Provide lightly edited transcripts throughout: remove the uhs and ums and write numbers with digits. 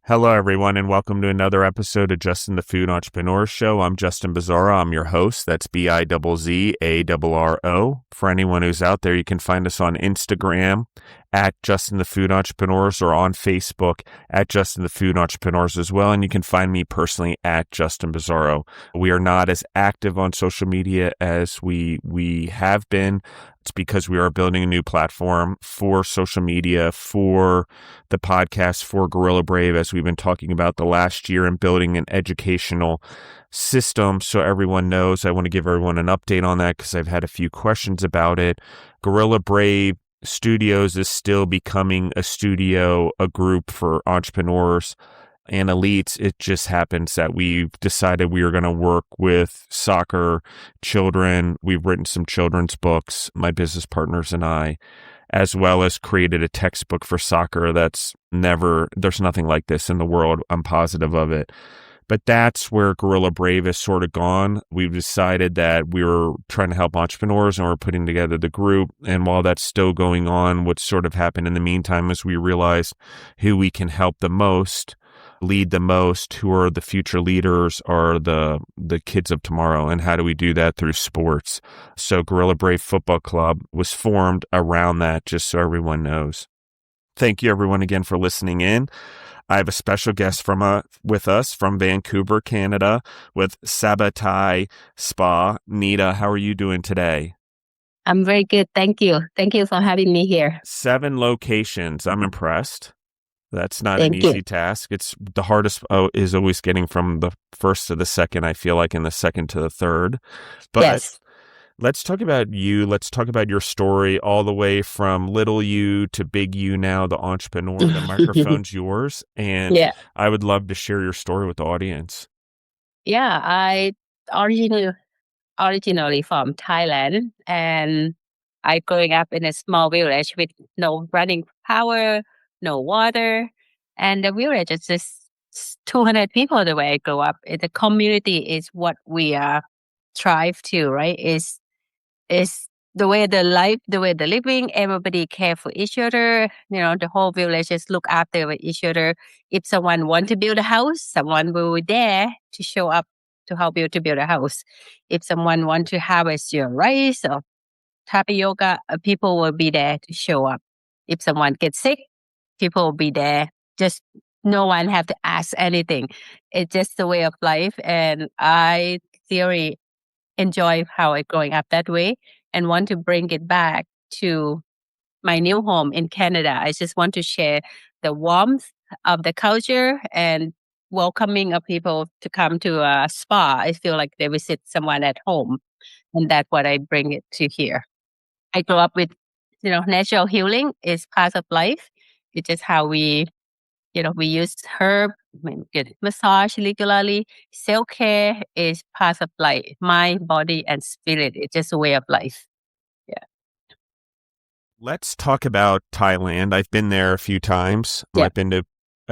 Hello, everyone, and welcome to another episode of Justin the Food Entrepreneur Show. I'm Justin Bizzarro. I'm your host. That's Bizzarro. For anyone who's out there, you can find us on Instagram at Justin the Food Entrepreneurs or on Facebook at Justin the Food Entrepreneurs as well. And you can find me personally at Justin Bizzarro. We are not as active on social media as we have been. It's because we are building a new platform for social media, for the podcast, for Gorilla Brave, as we've been talking about the last year, and building an educational system so everyone knows. I want to give everyone an update on that because I've had a few questions about it. Gorilla Brave Studios is still becoming a studio, a group for entrepreneurs and elites. It just happens that we've decided we are going to work with soccer children. We've written some children's books, my business partners and I, as well as created a textbook for soccer there's nothing like this in the world. I'm positive of it. But that's where Gorilla Brave has sort of gone. We've decided that we were trying to help entrepreneurs and we're putting together the group. And while that's still going on, what's sort of happened in the meantime is we realized who we can help the most, lead the most, who are the future leaders, are the kids of tomorrow. And how do we do that? Through sports. So Gorilla Brave Football Club was formed around that, just so everyone knows. Thank you, everyone, again for listening in. I have a special guest with us from Vancouver, Canada, with Sabai Thai Spa. Neata, how are you doing today? I'm very good. Thank you. Thank you for having me here. 7 locations. I'm impressed. That's not Thank an you. easy task. It's the hardest is always getting from the first to the second, I feel like, and the second to the third. But Yes. let's talk about you. Let's talk about your story all the way from little you to big you now, the entrepreneur. The microphone's yours. And Yeah. I would love to share your story with the audience. Yeah. I originally from Thailand, and I growing up in a small village with no running power, no water, and the village is just 200 people the way I grew up. The community is what we strive to, right? Is the way the life, the way the living, everybody care for each other. The whole village just look after each other. If someone want to build a house, someone will be there to show up to help you to build a house. If someone want to harvest your rice or tapioca, people will be there to show up. If someone gets sick, people will be there. Just no one have to ask anything. It's just the way of life, and I really enjoy how I growing up that way and want to bring it back to my new home in Canada. I just want to share the warmth of the culture and welcoming of people to come to a spa. I feel like they visit someone at home, and that's what I bring it to here. I grew up with, natural healing is part of life. It's just how we use herb, get massage regularly. Self-care is part of life, mind, body, and spirit. It's just a way of life. Yeah. Let's talk about Thailand. I've been there a few times. Yeah. I've been to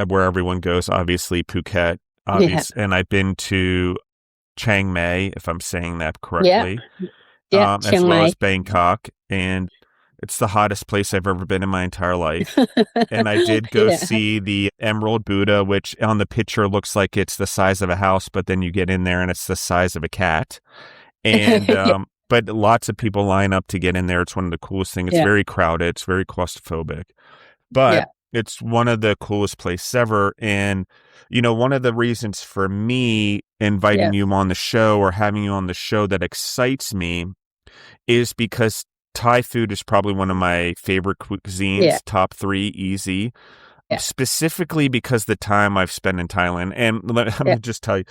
where everyone goes, obviously Phuket, and I've been to Chiang Mai, if I'm saying that correctly, as well as Bangkok. And it's the hottest place I've ever been in my entire life. And I did go see the Emerald Buddha, which on the picture looks like it's the size of a house, but then you get in there and it's the size of a cat. And but lots of people line up to get in there. It's one of the coolest things. It's very crowded. It's very claustrophobic. But it's one of the coolest places ever. And, one of the reasons for me inviting you on the show or having you on the show that excites me is because Thai food is probably one of my favorite cuisines, top 3, easy, specifically because the time I've spent in Thailand. And let me just tell you,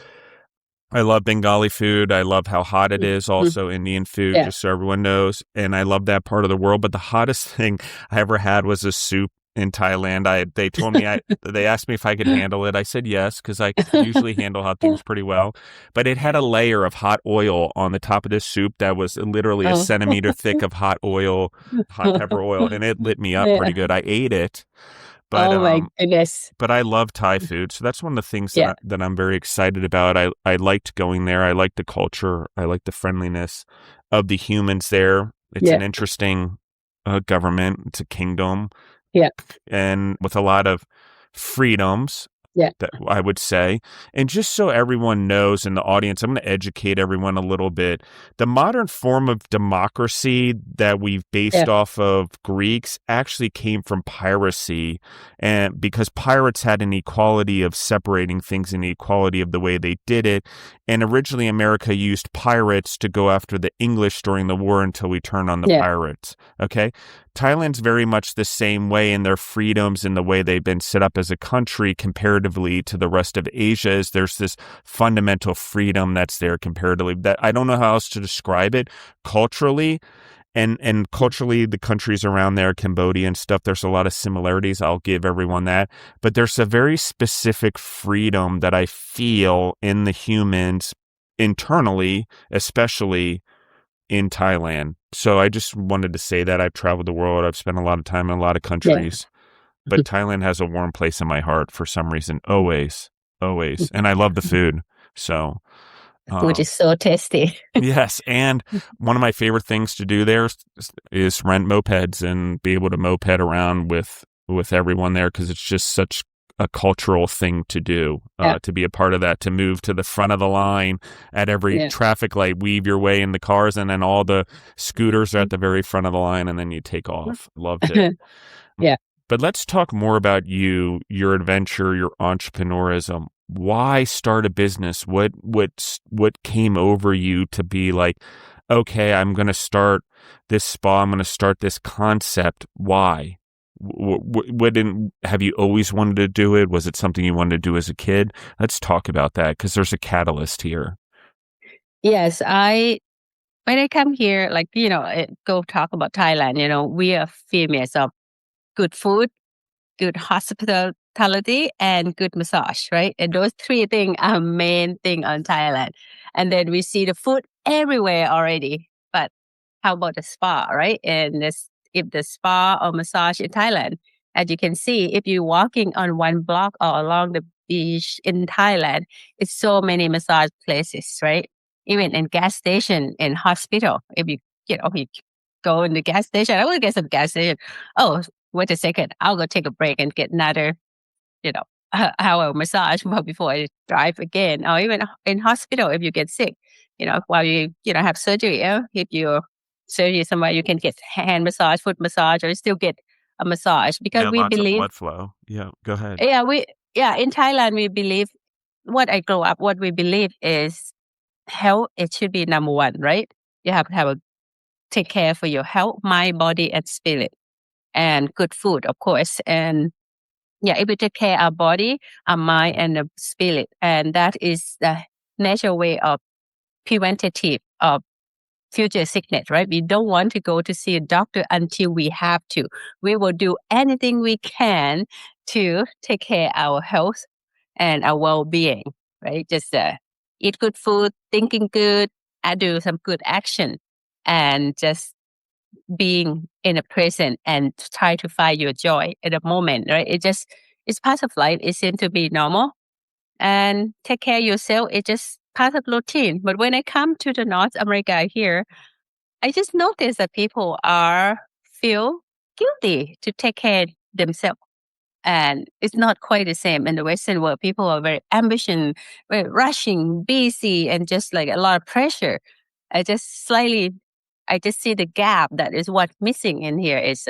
I love Bengali food. I love how hot it is. Also Indian food, just so everyone knows. And I love that part of the world. But the hottest thing I ever had was a soup in Thailand. They told me, they asked me if I could handle it. I said yes, because I usually handle hot things pretty well. But it had a layer of hot oil on the top of this soup that was literally a centimeter thick of hot oil, hot pepper oil, and it lit me up pretty good. I ate it. But, oh my goodness. But I love Thai food. So that's one of the things that I'm very excited about. I liked going there. I liked the culture. I liked the friendliness of the humans there. It's an interesting government. It's a kingdom. Yeah. And with a lot of freedoms. Yeah. that I would say. And just so everyone knows in the audience, I'm going to educate everyone a little bit. The modern form of democracy that we've based Yeah. off of Greeks actually came from piracy, and because pirates had an equality of separating things and the equality of the way they did it. And originally America used pirates to go after the English during the war until we turned on the Yeah. pirates. Okay. Thailand's very much the same way in their freedoms and the way they've been set up as a country comparatively to the rest of Asia. Is there's this fundamental freedom that's there comparatively that I don't know how else to describe it culturally. And culturally, the countries around there, Cambodia and stuff, there's a lot of similarities. I'll give everyone that. But there's a very specific freedom that I feel in the humans internally, especially in Thailand. So I just wanted to say that I've traveled the world. I've spent a lot of time in a lot of Yeah. countries, but Thailand has a warm place in my heart for some reason. Always, always. And I love the food. So, Food is so tasty. yes. And one of my favorite things to do there is rent mopeds and be able to moped around with everyone there because it's just such a cultural thing to do, Yeah. to be a part of that, to move to the front of the line at every Yeah. traffic light, weave your way in the cars, and then all the scooters are at the very front of the line, and then you take off. Loved it. Yeah. But let's talk more about you, your adventure, your entrepreneurism. Why start a business? What came over you to be like, okay, I'm going to start this spa. I'm going to start this concept. Why? What didn't have you always wanted to do it? Was it something you wanted to do as a kid? Let's talk about that because there's a catalyst here. Yes, when I come here, like, go talk about Thailand, we are famous of good food, good hospitality, and good massage, right? And those three things are main thing on Thailand. And then we see the food everywhere already. But how about the spa, right? And if the spa or massage in Thailand, as you can see, if you're walking on one block or along the beach in Thailand, it's so many massage places, right? Even in gas station, in hospital, if you go in the gas station, I want to get some gas station. Oh, wait a second, I'll go take a break and get another, you know, hour massage before I drive again. Or even in hospital, if you get sick, while you have surgery, if you surgery somewhere, you can get hand massage, foot massage, or still get a massage because Yeah, we lots of believe, blood flow. Yeah, go ahead. in Thailand, we believe what I grow up, what we believe is health, it should be number one, right? You have to take care for your health, mind, body, and spirit, and good food, of course. And yeah, if we take care of our body, our mind, and the spirit, and that is the natural way of preventative of future sickness, right? We don't want to go to see a doctor until we have to. We will do anything we can to take care of our health and our well-being, right? Just eat good food, thinking good, and do some good action, and just being in the present and try to find your joy at the moment, right? It's part of life. It seems to be normal, and take care of yourself. It's just part of routine. But when I come to the North America here, I just noticed that people are feel guilty to take care of themselves. And it's not quite the same in the Western world. People are very ambitious, very rushing, busy, and just like a lot of pressure. I just slightly, I just see the gap that is what's missing in here is,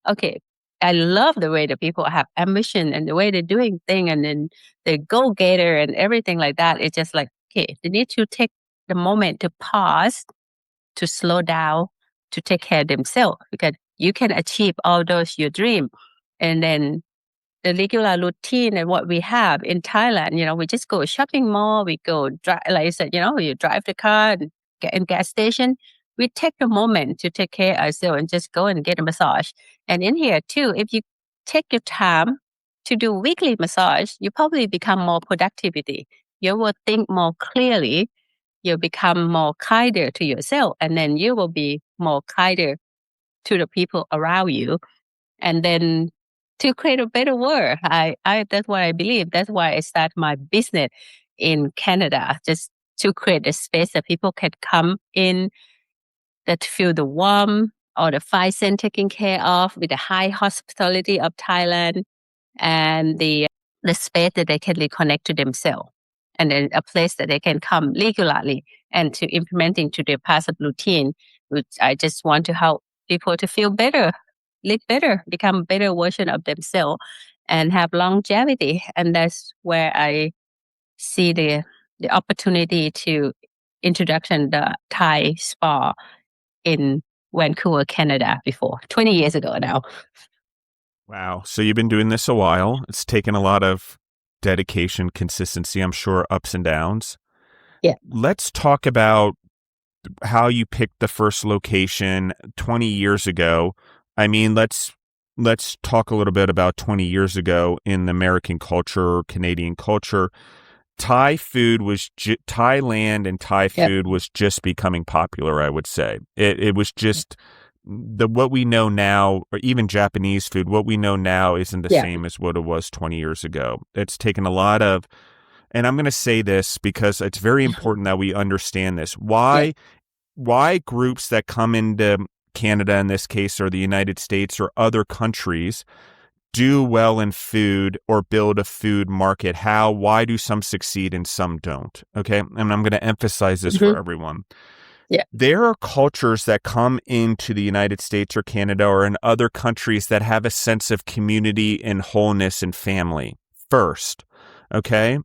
okay, I love the way the people have ambition and the way they're doing things and then the go-getter and everything like that. It's just like, okay, they need to take the moment to pause, to slow down, to take care of themselves because you can achieve all those your dream. And then the regular routine and what we have in Thailand, we just go shopping mall, we go drive, like I said, you drive the car and get in gas station. We take the moment to take care of ourselves and just go and get a massage. And in here too, if you take your time to do weekly massage, you probably become more productivity. You will think more clearly. You'll become more kinder to yourself, and then you will be more kinder to the people around you. And then to create a better world, that's what I believe. That's why I start my business in Canada, just to create a space that people can come in that feel the warmth or the 5 cent taken care of with the high hospitality of Thailand and the the space that they can reconnect to themselves, and then a place that they can come regularly and to implement into their passive routine, which I just want to help people to feel better, live better, become a better version of themselves, and have longevity. And that's where I see the opportunity to introduction the Thai spa in Vancouver, Canada before 20 years ago now. Wow. So you've been doing this a while. It's taken a lot of dedication, consistency, I'm sure, ups and downs. Yeah. Let's talk about how you picked the first location 20 years ago. I mean, let's talk a little bit about 20 years ago in American culture, Canadian culture. Thai food was Thailand and Thai food was just becoming popular, I would say. It was just what we know now, or even Japanese food, what we know now isn't the same as what it was 20 years ago. It's taken a lot of, and I'm going to say this because it's very important that we understand this. Why groups that come into Canada in this case, or the United States or other countries, do well in food or build a food market? Why do some succeed and some don't? Okay. And I'm going to emphasize this for everyone. Yeah. There are cultures that come into the United States or Canada or in other countries that have a sense of community and wholeness and family first. Okay.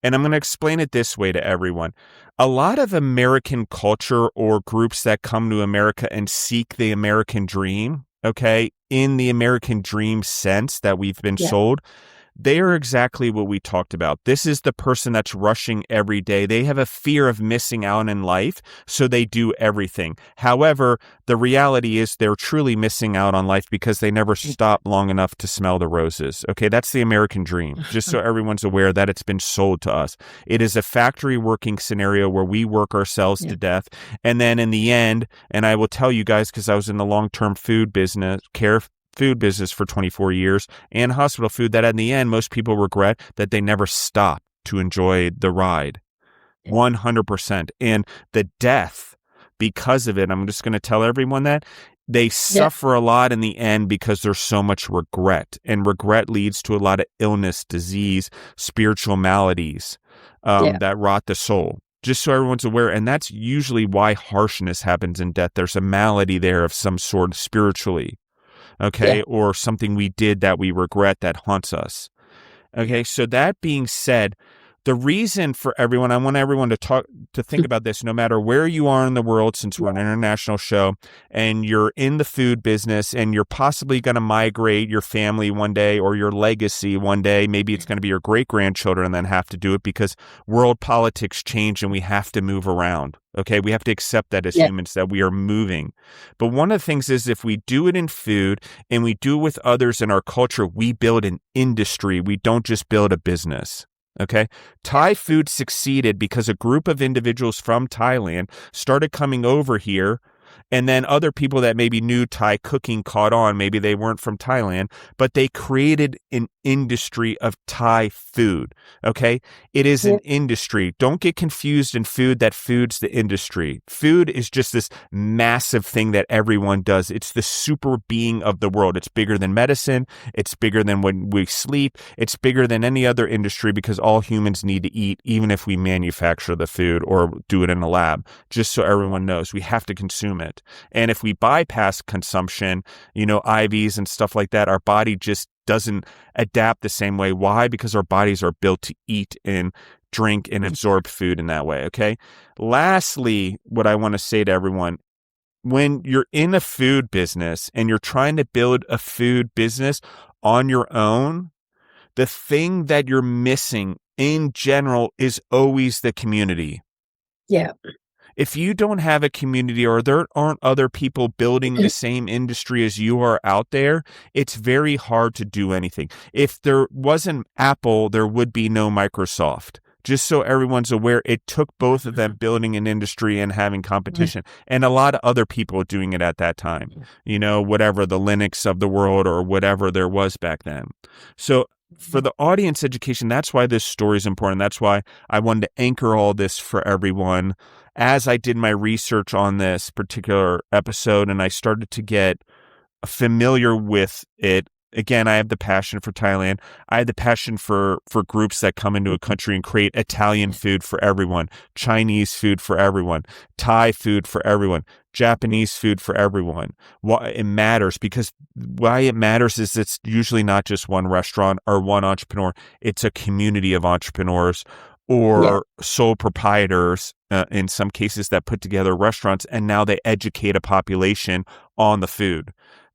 And I'm going to explain it this way to everyone. A lot of American culture or groups that come to America and seek the American dream, okay, in the American dream sense that we've been sold, they are exactly what we talked about. This is the person that's rushing every day. They have a fear of missing out in life, so they do everything. However, the reality is they're truly missing out on life because they never stop long enough to smell the roses. Okay, that's the American dream, just so everyone's aware that it's been sold to us. It is a factory working scenario where we work ourselves to death. And then in the end, and I will tell you guys, because I was in the long-term food business, food business for 24 years and hospital food, that in the end, most people regret that they never stopped to enjoy the ride. 100%. And the death because of it, I'm just going to tell everyone that they suffer a lot in the end because there's so much regret, and regret leads to a lot of illness, disease, spiritual maladies that rot the soul. Just so everyone's aware. And that's usually why harshness happens in death. There's a malady there of some sort spiritually. Okay. Or something we did that we regret that haunts us. Okay. So that being said, the reason for everyone, I want everyone to think about this, no matter where you are in the world, since we're an international show and you're in the food business and you're possibly going to migrate your family one day or your legacy one day. Maybe it's going to be your great grandchildren and then have to do it because world politics change and we have to move around. Okay, we have to accept that as humans, that we are moving. But one of the things is, if we do it in food and we do it with others in our culture, we build an industry. We don't just build a business. Okay. Thai food succeeded because a group of individuals from Thailand started coming over here, and then other people that maybe knew Thai cooking caught on. Maybe they weren't from Thailand, but they created an industry of Thai food. Okay. It is an industry. Don't get confused in food that food's the industry. Food is just this massive thing that everyone does. It's the super being of the world. It's bigger than medicine. It's bigger than when we sleep. It's bigger than any other industry because all humans need to eat, even if we manufacture the food or do it in a lab. Just so everyone knows, we have to consume it. And if we bypass consumption, IVs and stuff like that, our body just doesn't adapt the same way. Why? Because our bodies are built to eat and drink and absorb food in that way. Okay. Lastly, what I want to say to everyone, when you're in a food business and you're trying to build a food business on your own, the thing that you're missing in general is always the community. Yeah. If you don't have a community or there aren't other people building the same industry as you are out there, it's very hard to do anything. If there wasn't Apple, there would be no Microsoft. Just so everyone's aware, it took both of them building an industry and having competition, and a lot of other people doing it at that time, whatever the Linux of the world or whatever there was back then. So for the audience education, that's why this story is important. That's why I wanted to anchor all this for everyone. As I did my research on this particular episode and I started to get familiar with it, again, I have the passion for Thailand. I have the passion for groups that come into a country and create Italian food for everyone, Chinese food for everyone, Thai food for everyone, Japanese food for everyone. Why it matters, because why it matters is it's usually not just one restaurant or one entrepreneur. It's a community of entrepreneurs Yeah. or sole proprietors, in some cases, that put together restaurants, and now they educate a population on the food.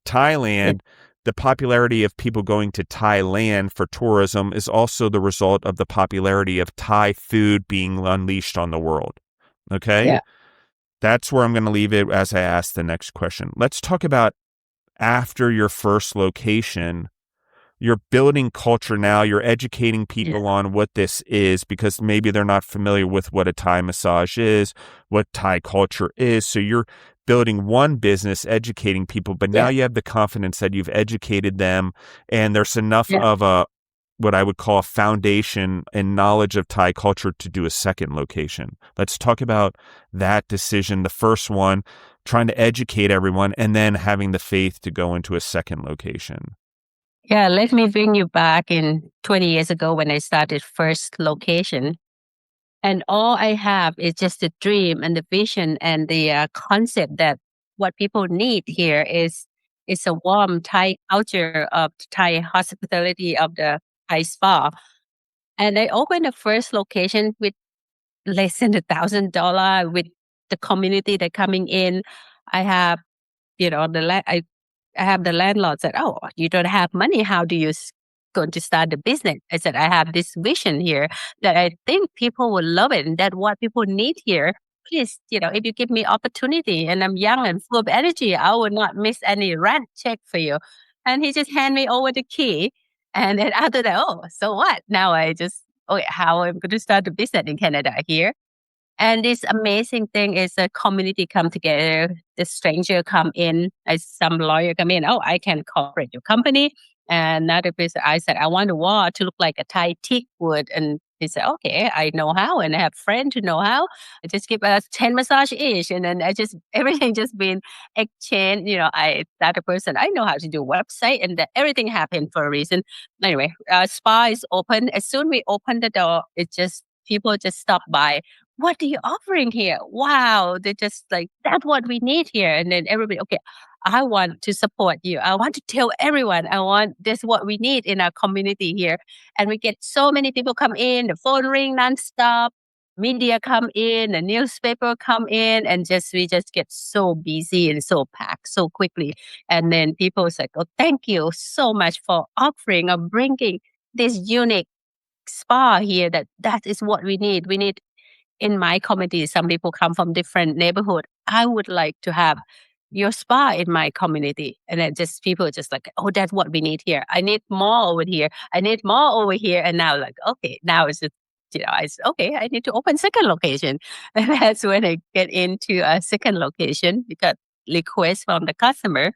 Yeah. Thailand, the popularity of people going to Thailand for tourism is also the result of the popularity of Thai food being unleashed on the world. Okay? Yeah. That's where I'm going to leave it as I ask the next question. Let's talk about after your first location. You're building culture now. You're educating Yeah. people on what this is, because maybe they're not familiar with what a Thai massage is, what Thai culture is. So you're building one business, educating people, but now Yeah. you have the confidence that you've educated them, and there's enough Yeah. of a what I would call a foundation and knowledge of Thai culture to do a second location. Let's talk about that decision. The first one, trying to educate everyone, and then having the faith to go into a second location. Yeah, let me bring you back in 20 years ago when I started first location. And all I have is just the dream and the vision and the concept that what people need here is a warm Thai culture of Thai hospitality of the Thai spa. And I opened the first location with less than $1,000 with the community that coming in. I have, I have the landlord said, "Oh, you don't have money. How do you going to start the business?" I said, "I have this vision here that I think people will love it and that what people need here. Please, if you give me opportunity and I'm young and full of energy, I will not miss any rent check for you." And he just hand me over the key. And then after that, oh, so what? Now I just, okay, how I'm going to start the business in Canada here. And this amazing thing is the community come together. The stranger come in, as some lawyer come in. Oh, I can corporate your company. And another person, I said, I want the wall to look like a Thai teak wood. And he said, okay, I know how, and I have friends who know how. I just give us 10 massage each, and then I just everything just been exchanged. That person, I know how to do website, and everything happened for a reason. Anyway, spa is open. As soon we open the door, it just people just stop by. What are you offering here? Wow. They just like, that's what we need here. And then everybody, okay, I want to support you. I want to tell everyone, I want this what we need in our community here. And we get so many people come in, the phone ring nonstop, media come in, the newspaper come in, and we just get so busy and so packed so quickly. And then people say, oh, thank you so much for offering or bringing this unique spa here that is what we need. We need in my community, some people come from different neighborhood. I would like to have your spa in my community. And then just people just like, oh, that's what we need here. I need more over here. I need more over here. And now like, okay, now it's just, okay, I need to open second location. And that's when I get into a second location because request from the customer.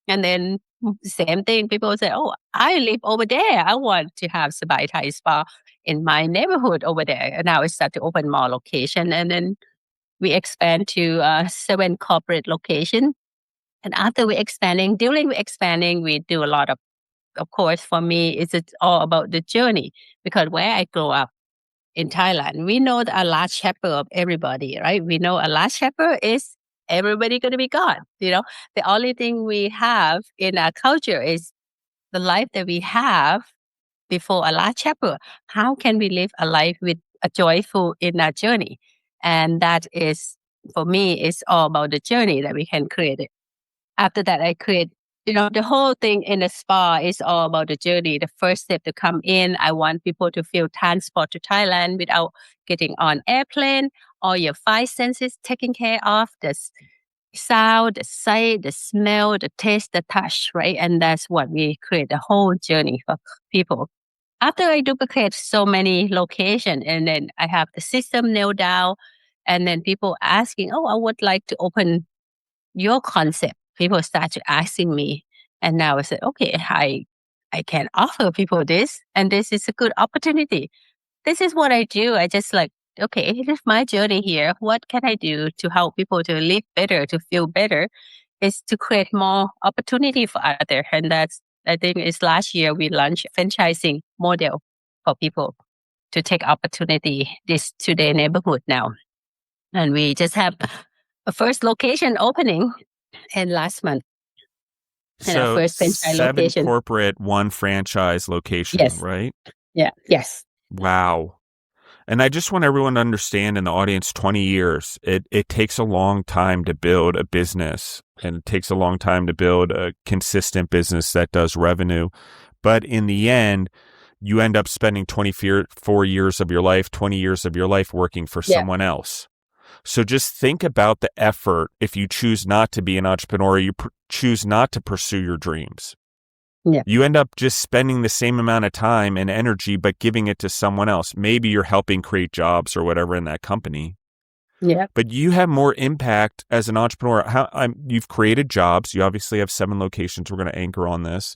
And then same thing, people say, "Oh, I live over there. I want to have Sabai Thai Spa in my neighborhood over there." And now we start to open more location, and then we expand to 7 corporate location. And after during we expanding, we do a lot of course, for me, it's all about the journey because where I grew up in Thailand, we know a last chapter of everybody, right? We know a last chapter is everybody going to be gone. The only thing we have in our culture is the life that we have before a last chapter. How can we live a life with a joyful in our journey? And that is, for me, it's all about the journey that we can create it. After that, I create, the whole thing in the spa is all about the journey. The first step to come in, I want people to feel transport to Thailand without getting on airplane. All your 5 senses taken care of, the sound, the sight, the smell, the taste, the touch, right? And that's what we create the whole journey for people. After I duplicate so many locations and then I have the system nailed down and then people asking, oh, I would like to open your concept. People start to asking me, and now I said, okay, I can offer people this, and this is a good opportunity. This is what I do. I just like, okay, it is my journey here. What can I do to help people to live better, to feel better? Is to create more opportunity for others, and that's I think it's last year we launched franchising model for people to take opportunity this to their neighborhood now. And we just have a first location opening in last month and our So first franchise 7 location. corporate, 1 franchise location, Yes. right? Yeah. Yes. Wow. And I just want everyone to understand in the audience 20 years, it takes a long time to build a business, and it takes a long time to build a consistent business that does revenue. But in the end, you end up spending 24 years of your life, 20 years of your life working for Yeah. someone else. So just think about the effort if you choose not to be an entrepreneur, you choose not to pursue your dreams. Yeah. You end up just spending the same amount of time and energy, but giving it to someone else. Maybe you're helping create jobs or whatever in that company, Yeah. but you have more impact as an entrepreneur. You've created jobs. You obviously have 7 locations. We're going to anchor on this.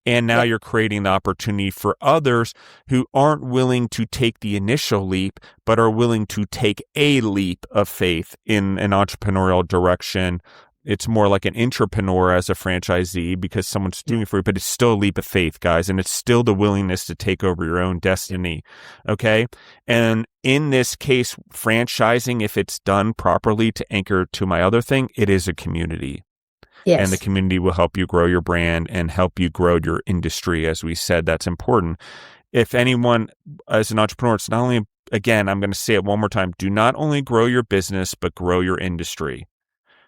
And now Yeah. you're creating the opportunity for others who aren't willing to take the initial leap, but are willing to take a leap of faith in an entrepreneurial direction. It's more like an entrepreneur as a franchisee because someone's doing it for you, but it's still a leap of faith, guys. And it's still the willingness to take over your own destiny. Okay. And in this case, franchising, if it's done properly to anchor to my other thing, it is a community. And the Yes. community will help you grow your brand and help you grow your industry. As we said, that's important. If anyone, as an entrepreneur, it's not only, again, I'm going to say it one more time, do not only grow your business, but grow your industry.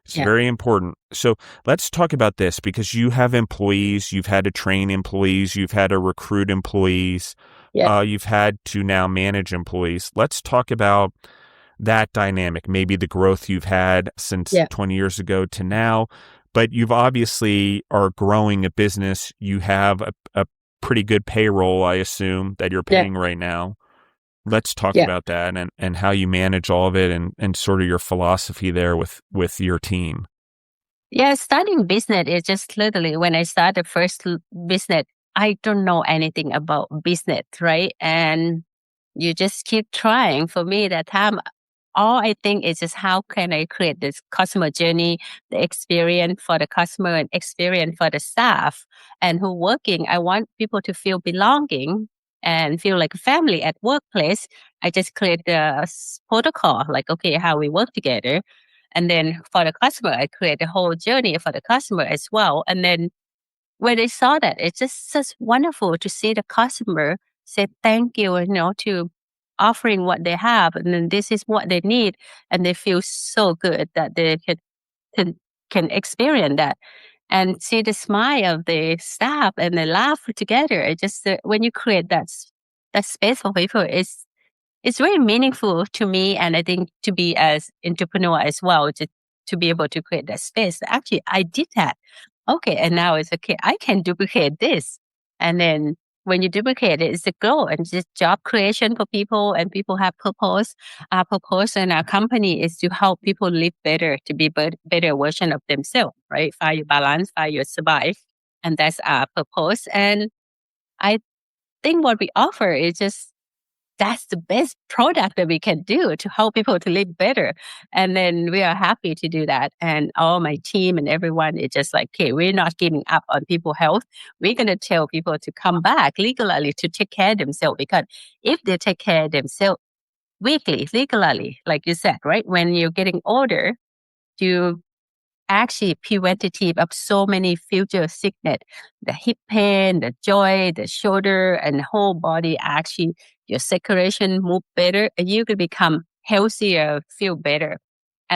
It's Yeah. very important. So let's talk about this because you have employees, you've had to train employees, you've had to recruit employees, Yeah. you've had to now manage employees. Let's talk about that dynamic, maybe the growth you've had since Yeah. 20 years ago to now. But you've obviously are growing a business. You have a pretty good payroll, I assume, that you're Yeah. paying right now. Let's talk Yeah. about that and how you manage all of it and sort of your philosophy there with your team. Yeah, starting business is just literally when I started first business, I don't know anything about business, right? And you just keep trying. For me, that time, all I think is just how can I create this customer journey, the experience for the customer and experience for the staff and who working. I want people to feel belonging and feel like a family at workplace. I just create the protocol, like, okay, how we work together. And then for the customer, I create a whole journey for the customer as well. And then when they saw that, it's just such wonderful to see the customer say thank you, to offering what they have, and then this is what they need, and they feel so good that they can, can experience that and see the smile of the staff and they laugh together. It just when you create that space for people, it's very meaningful to me, and I think to be as entrepreneur as well, to be able to create that space. Actually, I did that. Okay, and now it's okay. I can duplicate this, and then when you duplicate it, it's a goal and just job creation for people, and people have purpose. Our purpose in our company is to help people live better, to be better version of themselves. Right? Find your balance, find your survive, and that's our purpose. And I think what we offer is just that's the best product that we can do to help people to live better. And then we are happy to do that. And all my team and everyone is just like, okay, we're not giving up on people's health. We're going to tell people to come back legally to take care of themselves, because if they take care of themselves weekly, legally, like you said, right? When you're getting older, you actually preventative of so many future sickness, the hip pain, the joint, the shoulder, and the whole body. Actually, your circulation move better, and you can become healthier, feel better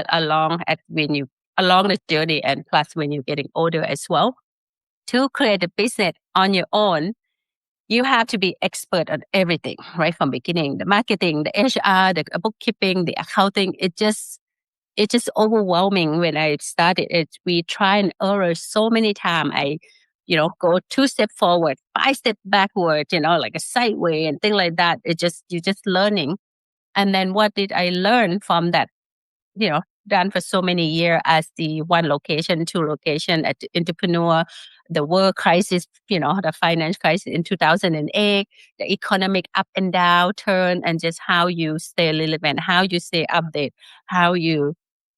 along the journey, and plus when you're getting older as well. To create a business on your own, you have to be expert on everything, right? From beginning, the marketing, the HR, the bookkeeping, the accounting. It's just overwhelming when I started it. We try and error so many times. Go 2 steps forward, 5 steps backward, like a sideway and things like that. You're just learning. And then what did I learn from that? Done for so many years as the one location, 2 location at the entrepreneur, the world crisis, the finance crisis in 2008, the economic up and down turn, and just how you stay relevant, how you stay update, how you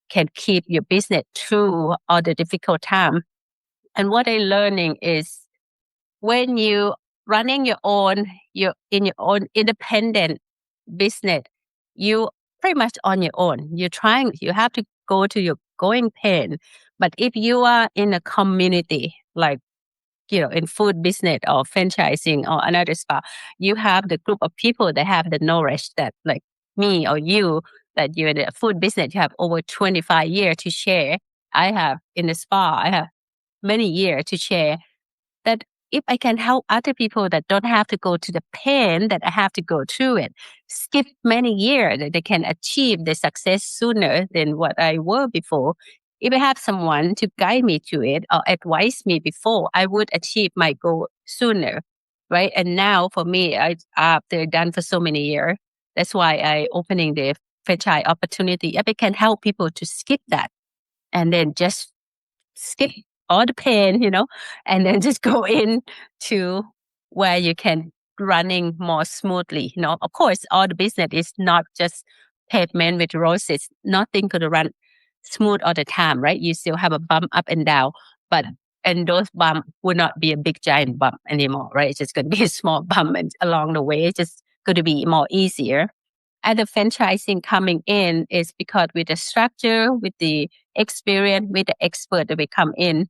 can keep your business through all the difficult time. And what I'm learning is when you running you're in your own independent business, you pretty much on your own. You have to go to your growing pain. But if you are in a community, like, in food business or franchising or another spa, you have the group of people that have the knowledge that, like me or you, that you're in the food business, you have over 25 years to share. I have in the spa, I have many years to share, that if I can help other people that don't have to go to the pain that I have to go through it, skip many years, that they can achieve the success sooner than what I were before. If I have someone to guide me to it or advise me before, I would achieve my goal sooner, right? And now for me, after done for so many years, that's why I opening the franchise opportunity. If I can help people to skip that and then just skip all the pain, and then just go in to where you can running more smoothly. Of course, all the business is not just pavement with roses. Nothing could run smooth all the time, right? You still have a bump up and down, but and those bump will not be a big giant bump anymore, right? It's just going to be a small bump along the way. It's just going to be more easier. And the franchising coming in is because with the structure, with the experience, with the expert that we come in,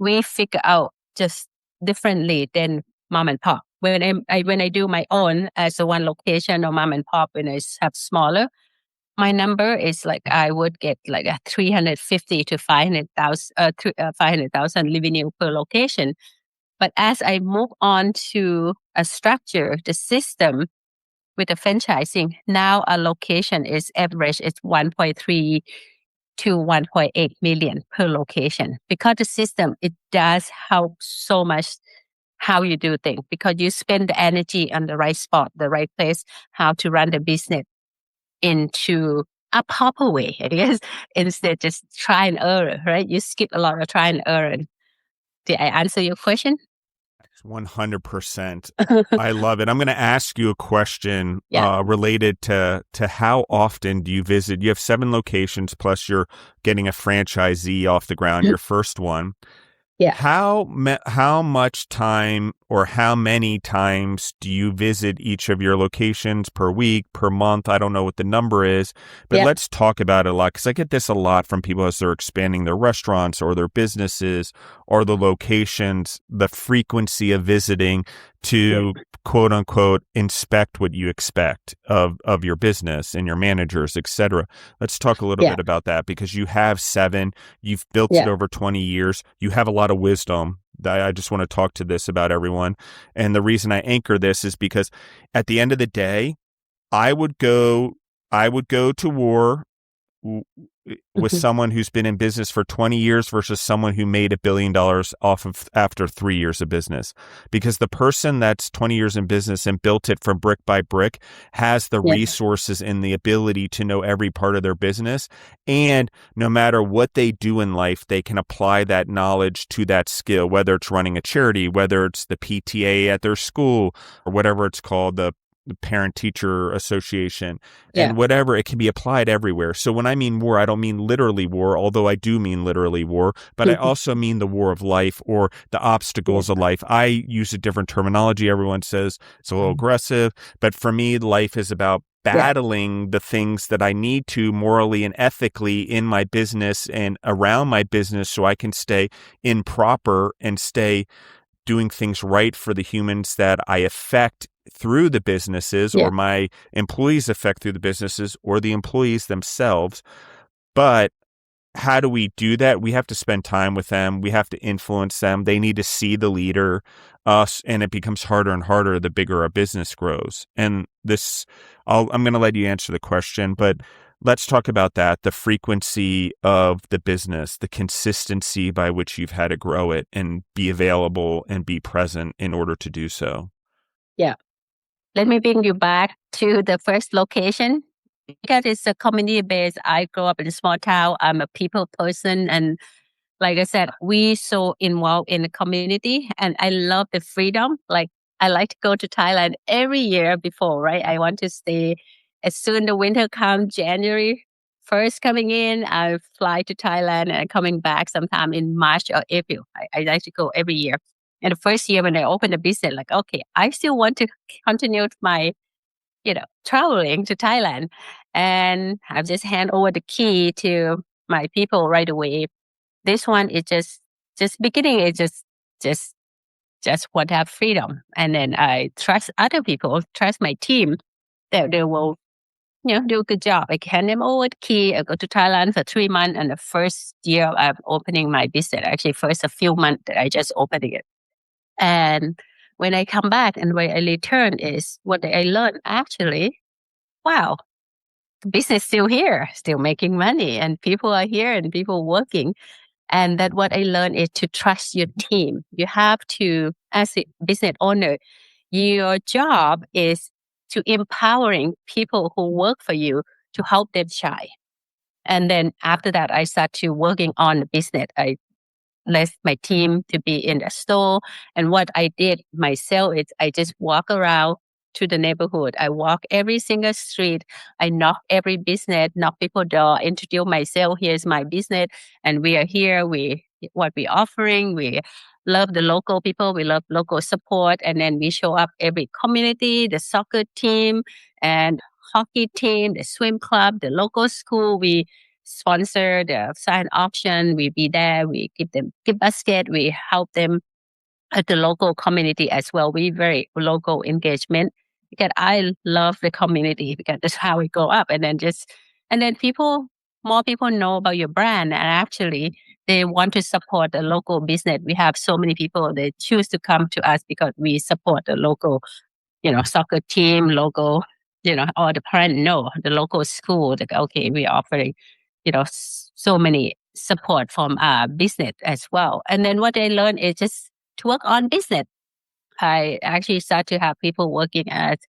we figure out just differently than mom and pop. When I do my own as a one location or mom and pop, when I have smaller, my number is like I would get like a 350 to 500,000 revenue per location. But as I move on to a structure, the system with the franchising, now a location is average is 1.3 to 1.8 million per location, because the system, it does help so much how you do things, because you spend the energy on the right spot, the right place, how to run the business into a proper way, I guess, instead just try and error, right? You skip a lot of try and error. Did I answer your question? 100%. I love it. I'm going to ask you a question Yeah. related to how often do you visit? You have 7 locations, plus you're getting a franchisee off the ground, your first one. Yeah. How much time or how many times do you visit each of your locations per week, per month? I don't know what the number is, but Yeah. let's talk about it a lot, because I get this a lot from people as they're expanding their restaurants or their businesses or the locations, the frequency of visiting to quote unquote inspect what you expect of your business and your managers, etc. Let's talk a little bit about that, because you have 7, you've built it over 20 years, you have a lot of wisdom. I just want to talk to this about everyone. And the reason I anchor this is because at the end of the day, I would go to war with someone who's been in business for 20 years versus someone who made $1 billion off of after 3 years of business, because the person that's 20 years in business and built it from brick by brick has the resources and the ability to know every part of their business. And no matter what they do in life, they can apply that knowledge to that skill, whether it's running a charity, whether it's the PTA at their school, or whatever it's called, the parent-teacher association, and whatever, it can be applied everywhere. So when I mean war, I don't mean literally war, although I do mean literally war, but I also mean the war of life or the obstacles of life. I use a different terminology. Everyone says it's a little aggressive, but for me, life is about battling the things that I need to morally and ethically in my business and around my business, so I can stay in proper and stay doing things right for the humans that I affect through the businesses, or my employees affect through the businesses, or the employees themselves. But how do we do that? We have to spend time with them. We have to influence them. They need to see the leader, us, and it becomes harder and harder the bigger our business grows. And I'm going to let you answer the question, but let's talk about that, the frequency of the business, the consistency by which you've had to grow it and be available and be present in order to do so. Yeah. Let me bring you back to the first location, because it's a community base. I grew up in a small town. I'm a people person. And like I said, we so involved in the community, and I love the freedom. Like, I like to go to Thailand every year before, right? I want to stay as soon the winter comes, January 1st coming in, I fly to Thailand and coming back sometime in March or April. I like to go every year. in the first year when I opened the business, like, okay, I still want to continue my, traveling to Thailand. And I've just hand over the key to my people right away. This one is just beginning. It's just just want to have freedom. And then I trust other people, trust my team that they will, do a good job. I hand them over the key. I go to Thailand for 3 months. And the first year I'm opening my business, actually first a few months that I just opened it. And when I come back and when I return is what I learned actually, wow, the business still here, still making money and people are here and people working. And that what I learned is to trust your team. You have to, as a business owner, your job is to empowering people who work for you to help them shine. And then after that, I start to working on the business. I left my team to be in the store. And what I did myself is I just walk around to the neighborhood. I walk every single street. I knock every business, knock people door, introduce myself. Here's my business. And we are here. What we're offering. We love the local people. We love local support. And then we show up every community, the soccer team and hockey team, the swim club, the local school. We sponsor the silent auction. We be there. We give them gift basket. We help them at the local community as well. We very local engagement because I love the community because that's how we go up. And then more people know about your brand and actually they want to support the local business. We have so many people, they choose to come to us because we support the local, soccer team, local, or the parent know the local school, like, okay, we're offering, so many support from our business as well. And then what I learned is just to work on business. I actually start to have people working at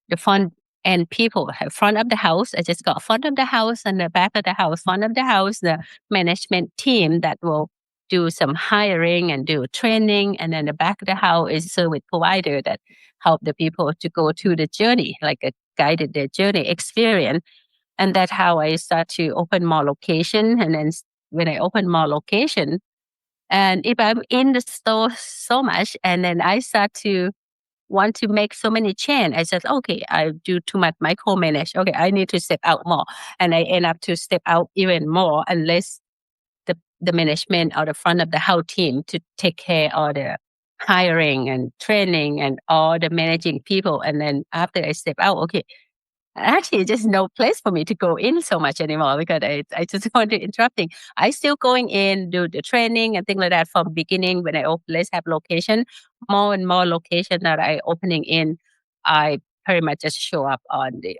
the front end people, front of the house. I just got front of the house and the back of the house. Front of the house, the management team that will do some hiring and do training. And then the back of the house is service provider that help the people to go through the journey, like a guided their journey experience. And that's how I start to open more location. And then when I open more location, and if I'm in the store so much, and then I start to want to make so many change, I said, okay, I do too much micromanage. Okay, I need to step out more. And I end up to step out even more unless the management or the front of the house team to take care of the hiring and training and all the managing people. And then after I step out, okay, actually just no place for me to go in so much anymore because I just want to interrupting. I still going in, do the training and things like that from beginning when I let's have location, more and more location that I opening in. I pretty much just show up on the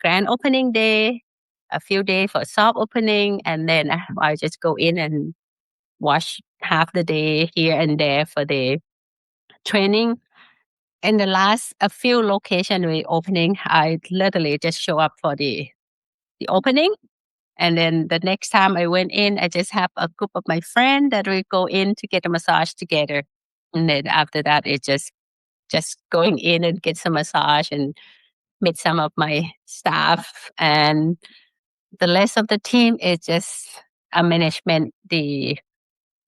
grand opening day, a few days for soft opening, and then I just go in and watch half the day here and there for the training. In the last a few location we opening, I literally just show up for the opening. And then the next time I went in, I just have a group of my friends that we go in to get a massage together. And then after that, it's just going in and get some massage and meet some of my staff. And the rest of the team is just a management, the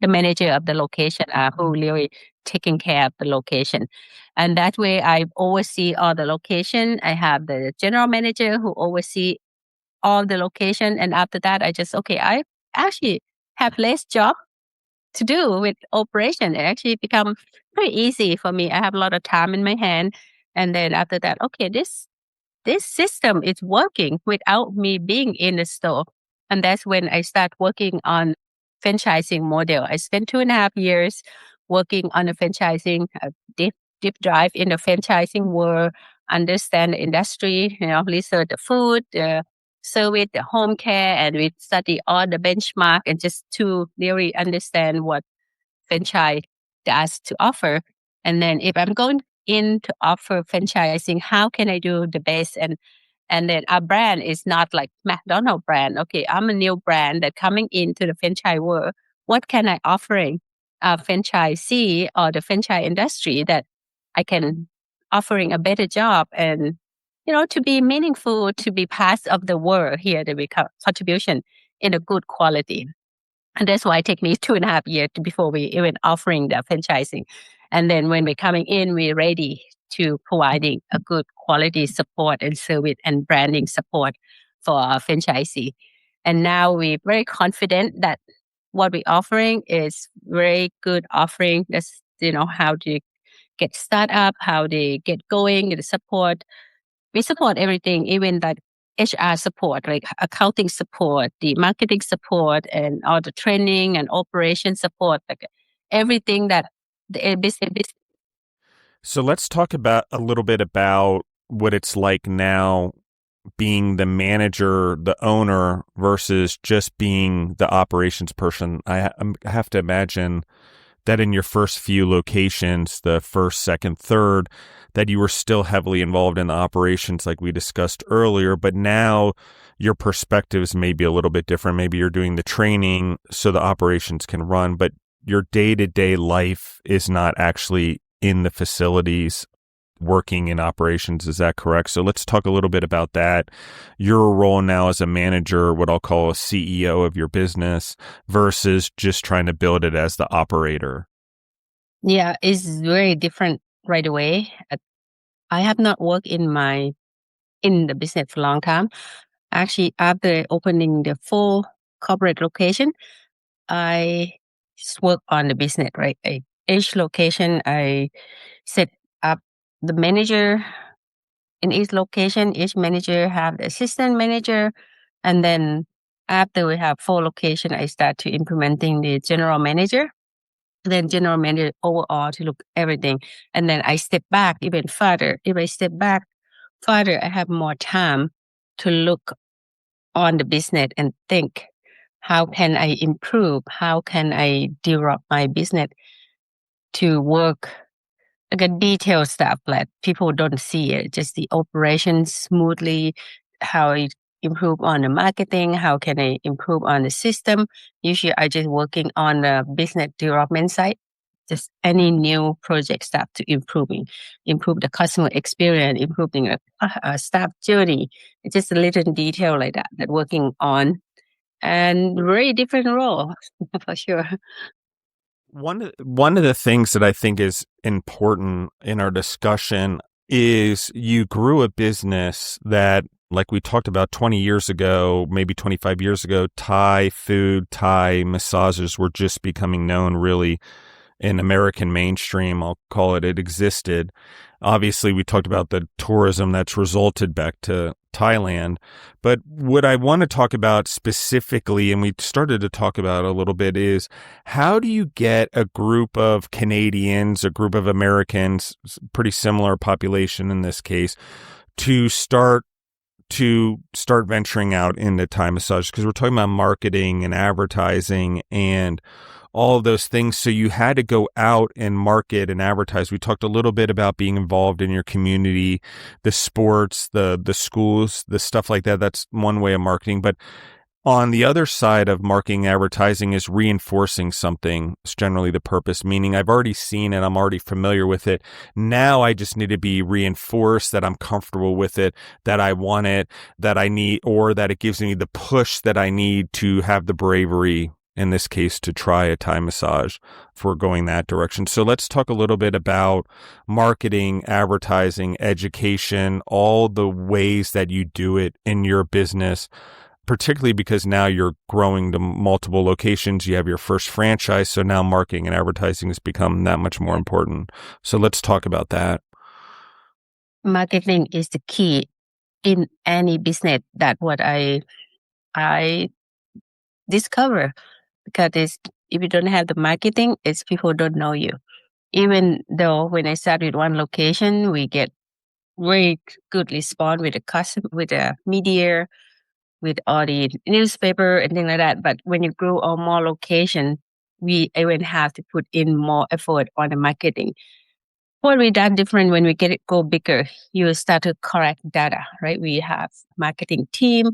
manager of the location who really taking care of the location. And that way I oversee all the location. I have the general manager who oversee all the location. And after that, I actually have less job to do with operation. It actually become pretty easy for me. I have a lot of time in my hand. And then after that, okay, this system is working without me being in the store. And that's when I start working on franchising model. I spent 2.5 years working on the franchising, deep dive in the franchising world, understand the industry, research the food, the service, the home care, and we study all the benchmark and just to really understand what franchise does to offer. And then if I'm going in to offer franchising, how can I do the best? And then our brand is not like McDonald's brand. Okay, I'm a new brand that coming into the franchise world. What can I offering a franchisee or the franchise industry that I can offering a better job and to be meaningful, to be part of the world here, the contribution in a good quality. And that's why it took me 2.5 years before we even offering the franchising. And then when we're coming in, we're ready to providing a good quality support and service and branding support for our franchisee. And now we're very confident that what we're offering is very good offering. That's, how to get start up, how they get going, the support. We support everything, even like HR support, like accounting support, the marketing support, and all the training and operation support, like everything that the business. So let's talk about a little bit about what it's like now being the manager, the owner versus just being the operations person. I have to imagine that in your first few locations, the first, second, third, that you were still heavily involved in the operations like we discussed earlier, but now your perspectives may be a little bit different. Maybe you're doing the training so the operations can run, but your day-to-day life is not actually in the facilities working in operations. Is that correct? So let's talk a little bit about that. Your role now as a manager, what I'll call a CEO of your business versus just trying to build it as the operator. Yeah, it's very different right away. I have not worked in the business for a long time. Actually, after opening the full corporate location, I just work on the business, right? Each location, I set up the manager in each location. Each manager have the assistant manager, and then after we have full location, I start to implementing the general manager. Then general manager overall to look everything, and then I step back even further. If I step back further, I have more time to look on the business and think, how can I improve? How can I develop my business to work like a detailed stuff that people don't see it, just the operation smoothly, how I improve on the marketing, how can I improve on the system. Usually I just working on the business development side, just any new project stuff to improve the customer experience, improving the staff journey. It's just a little detail like that working on, and very different role for sure. One of the things that I think is important in our discussion is you grew a business that, like we talked about 20 years ago, maybe 25 years ago, Thai food, Thai massages were just becoming known really in American mainstream. I'll call it. It existed. Obviously, we talked about the tourism that's resulted back to Thailand. But what I want to talk about specifically, and we started to talk about a little bit, is how do you get a group of Canadians, a group of Americans, pretty similar population in this case, to start venturing out into Thai massage? Because we're talking about marketing and advertising and all of those things. So you had to go out and market and advertise. We talked a little bit about being involved in your community, the sports, the schools, the stuff like that. That's one way of marketing. But on the other side of marketing advertising is reinforcing something. It's generally the purpose, meaning I've already seen it. I'm already familiar with it. Now I just need to be reinforced that I'm comfortable with it, that I want it, that I need, or that it gives me the push that I need to have the bravery, in this case, to try a Thai massage, for going that direction. So let's talk a little bit about marketing, advertising, education, all the ways that you do it in your business, particularly because now you're growing to multiple locations. You have your first franchise. So now marketing and advertising has become that much more important. So let's talk about that. Marketing is the key in any business. That what I discover, because if you don't have the marketing, it's people don't know you. Even though when I start with one location, we get very good response with the customer, with the media, with all the newspaper and things like that. But when you grow on more location, we even have to put in more effort on the marketing. What we done different when we go bigger, you start to correct data, right? We have marketing team,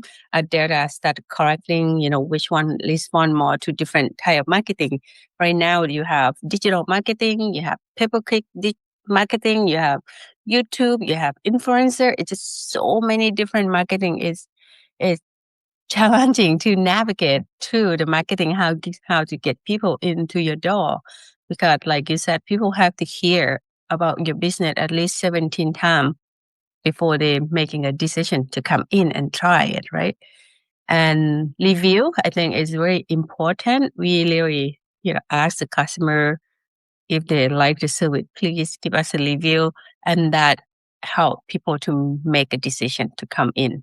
data start correcting, which one respond more to different type of marketing. Right now, you have digital marketing, you have pay-per-click marketing, you have YouTube, you have influencer. It's just so many different marketing. Is challenging to navigate through the marketing, how to get people into your door. because like you said, people have to hear about your business at least 17 times before they making a decision to come in and try it, right? And review, I think, is very important. We really, ask the customer if they like the service, please give us a review, and that help people to make a decision to come in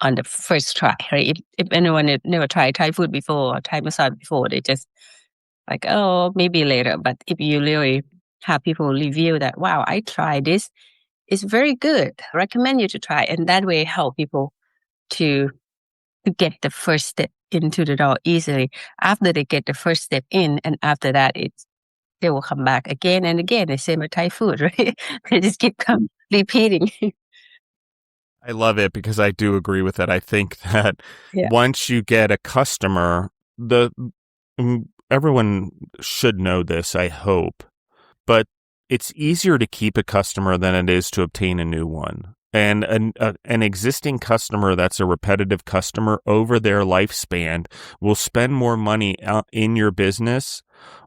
on the first try, right? If anyone had never tried Thai food before or Thai massage before, they just like, oh, maybe later. But if you really have people review that, wow, I tried this, it's very good. Recommend you to try, and that way help people to get the first step into the door easily. After they get the first step in, and after that, they will come back again and again. The same with Thai food, right? They just keep repeating. I love it because I do agree with it. I think that Yeah. once you get a customer, everyone should know this, I hope, but it's easier to keep a customer than it is to obtain a new one. And an existing customer that's a repetitive customer over their lifespan will spend more money in your business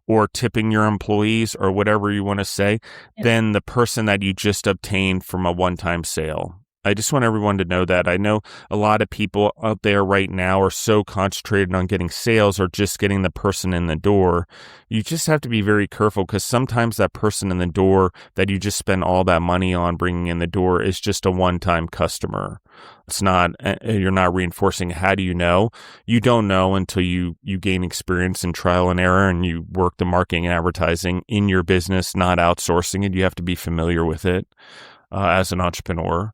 or tipping your employees or whatever you want to say than the person that you just obtained from a one-time sale. I just want everyone to know that. I know a lot of people out there right now are so concentrated on getting sales or just getting the person in the door. You just have to be very careful because sometimes that person in the door that you just spend all that money on bringing in the door is just a one-time customer. It's not, you're not reinforcing. How do you know? You don't know until you gain experience in trial and error and you work the marketing and advertising in your business, not outsourcing it. You have to be familiar with it as an entrepreneur.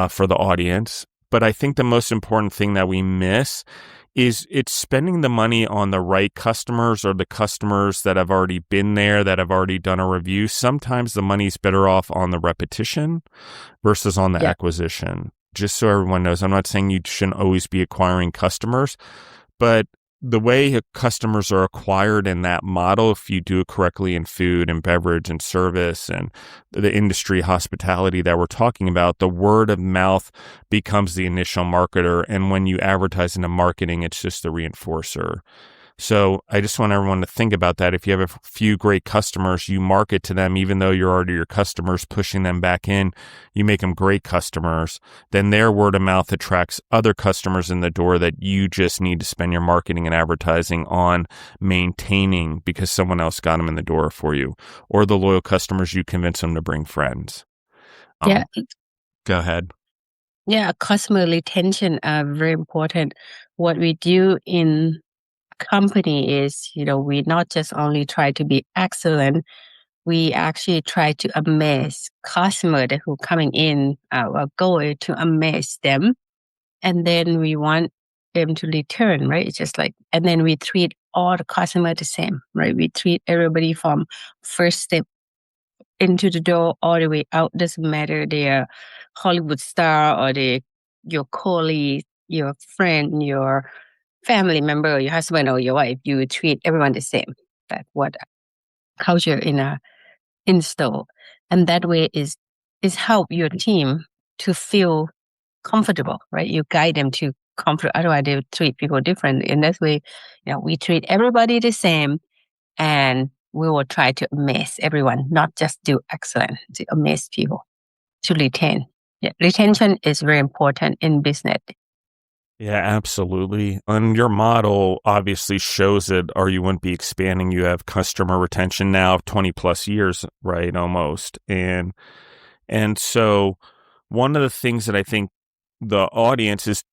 For the audience. But I think the most important thing that we miss is it's spending the money on the right customers or the customers that have already been there, that have already done a review. Sometimes the money's better off on the repetition versus on the acquisition. Just so everyone knows, I'm not saying you shouldn't always be acquiring customers, but the way customers are acquired in that model, if you do it correctly in food and beverage and service and the industry hospitality that we're talking about, the word of mouth becomes the initial marketer. And when you advertise into marketing, it's just the reinforcer. So I just want everyone to think about that. If you have a few great customers, you market to them, even though you're already your customers, pushing them back in, you make them great customers, then their word of mouth attracts other customers in the door that you just need to spend your marketing and advertising on maintaining because someone else got them in the door for you. Or the loyal customers, you convince them to bring friends. Yeah. Go ahead. Yeah. Customer retention are very important. What we do in company is, we not just only try to be excellent, we actually try to amaze customer that who coming in our goal to amaze them, and then we want them to return, right? It's just like, and then we treat all the customer the same, right? We treat everybody from first step into the door all the way out. Doesn't matter they're Hollywood star or your colleague, your friend, your family member, your husband or your wife. You treat everyone the same. That's what culture install, and that way is help your team to feel comfortable, right? You guide them to comfort. Otherwise, they treat people differently. And that way, we treat everybody the same, and we will try to amaze everyone, not just do excellent, to amaze people, to retain. Yeah, retention is very important in business. Yeah, absolutely. And your model obviously shows it, or you wouldn't be expanding. You have customer retention now of 20 plus years, right? Almost. And so one of the things that I think the audience is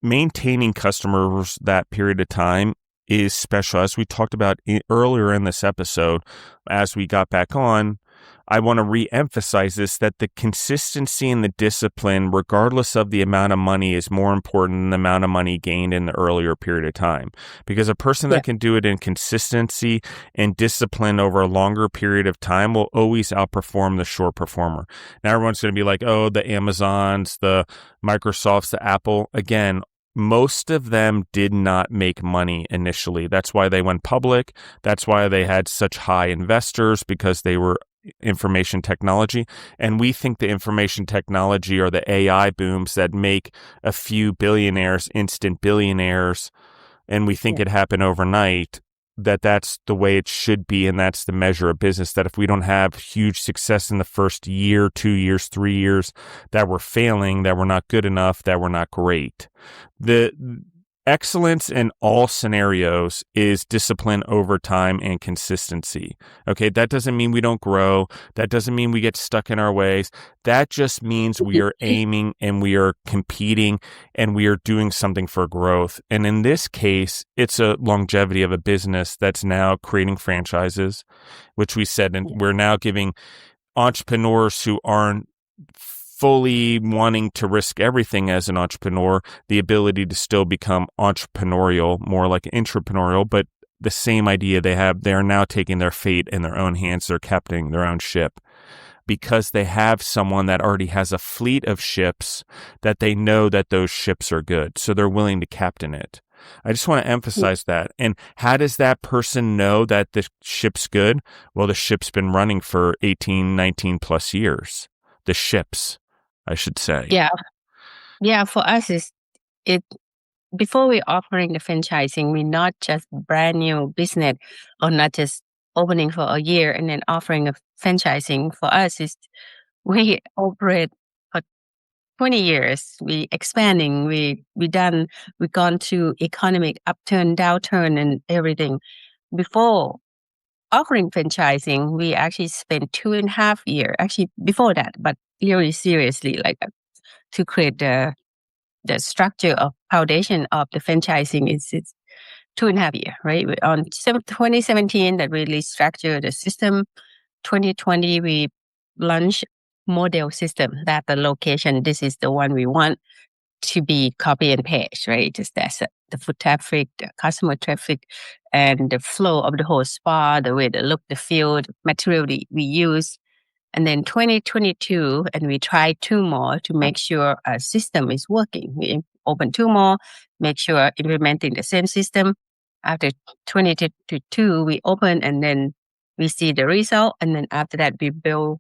maintaining customers that period of time is special. As we talked about earlier in this episode, as we got back on, I want to re-emphasize this, that the consistency and the discipline, regardless of the amount of money, is more important than the amount of money gained in the earlier period of time. Because a person that can do it in consistency and discipline over a longer period of time will always outperform the short performer. Now everyone's going to be like, oh, the Amazons, the Microsofts, the Apple. Again, most of them did not make money initially. That's why they went public. That's why they had such high investors, because they were information technology. And we think the information technology or the AI booms that make a few billionaires instant billionaires, and we think it happened overnight. that that's the way it should be, and that's the measure of business, that if we don't have huge success in the first year, 2 years, 3 years, that we're failing, that we're not good enough, that we're not great. The excellence in all scenarios is discipline over time and consistency. Okay, that doesn't mean we don't grow. That doesn't mean we get stuck in our ways. That just means we are aiming and we are competing and we are doing something for growth. And in this case, it's a longevity of a business that's now creating franchises, which we said, and we're now giving entrepreneurs who aren't fully wanting to risk everything as an entrepreneur the ability to still become entrepreneurial, more like intrapreneurial, but the same idea they are now taking their fate in their own hands. They're captaining their own ship because they have someone that already has a fleet of ships that they know that those ships are good. So they're willing to captain it. I just want to emphasize that. And how does that person know that the ship's good? Well, the ship's been running for 18, 19 plus years. The ships, I should say. Yeah. For us, it before we offering the franchising, we not just brand new business or not just opening for a year and then offering a franchising. For us, is we operate for 20 years. We expanding. We gone through economic upturn, downturn, and everything. Before offering franchising, we actually spent 2.5 years. Actually, before that, but really seriously, like to create the structure of foundation of the franchising is 2.5 years, right? On 2017, that really structured the system. 2020, we launched model system that the location, this is the one we want to be copy and paste, right? Just that's the foot traffic, the customer traffic, and the flow of the whole spa, the way the look, the feel, the material we use. And then 2022, and we tried 2 more to make sure our system is working. We open 2 more, make sure implementing the same system. After 2022, we open and then we see the result. And then after that, we build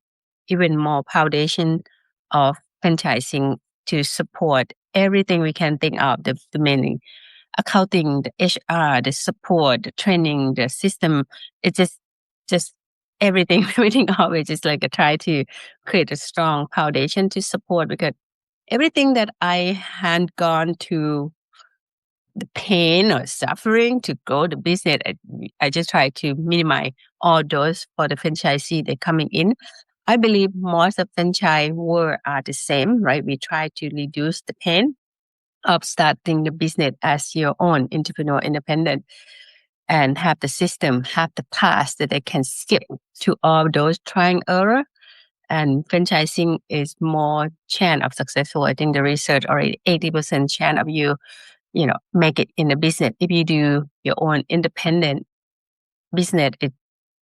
even more foundation of franchising to support everything we can think of, the mainly accounting, the HR, the support, the training, the system. It's just everything we think of. It's just like I try to create a strong foundation to support, because everything that I had gone to the pain or suffering to grow the business, I just try to minimize all those for the franchisee that coming in. I believe most of franchise world are the same, right? We try to reduce the pain of starting the business as your own entrepreneur, independent, and have the system, have the path that they can skip to all those trying error. And franchising is more chance of successful. I think the research already 80% chance of you make it in the business. If you do your own independent business,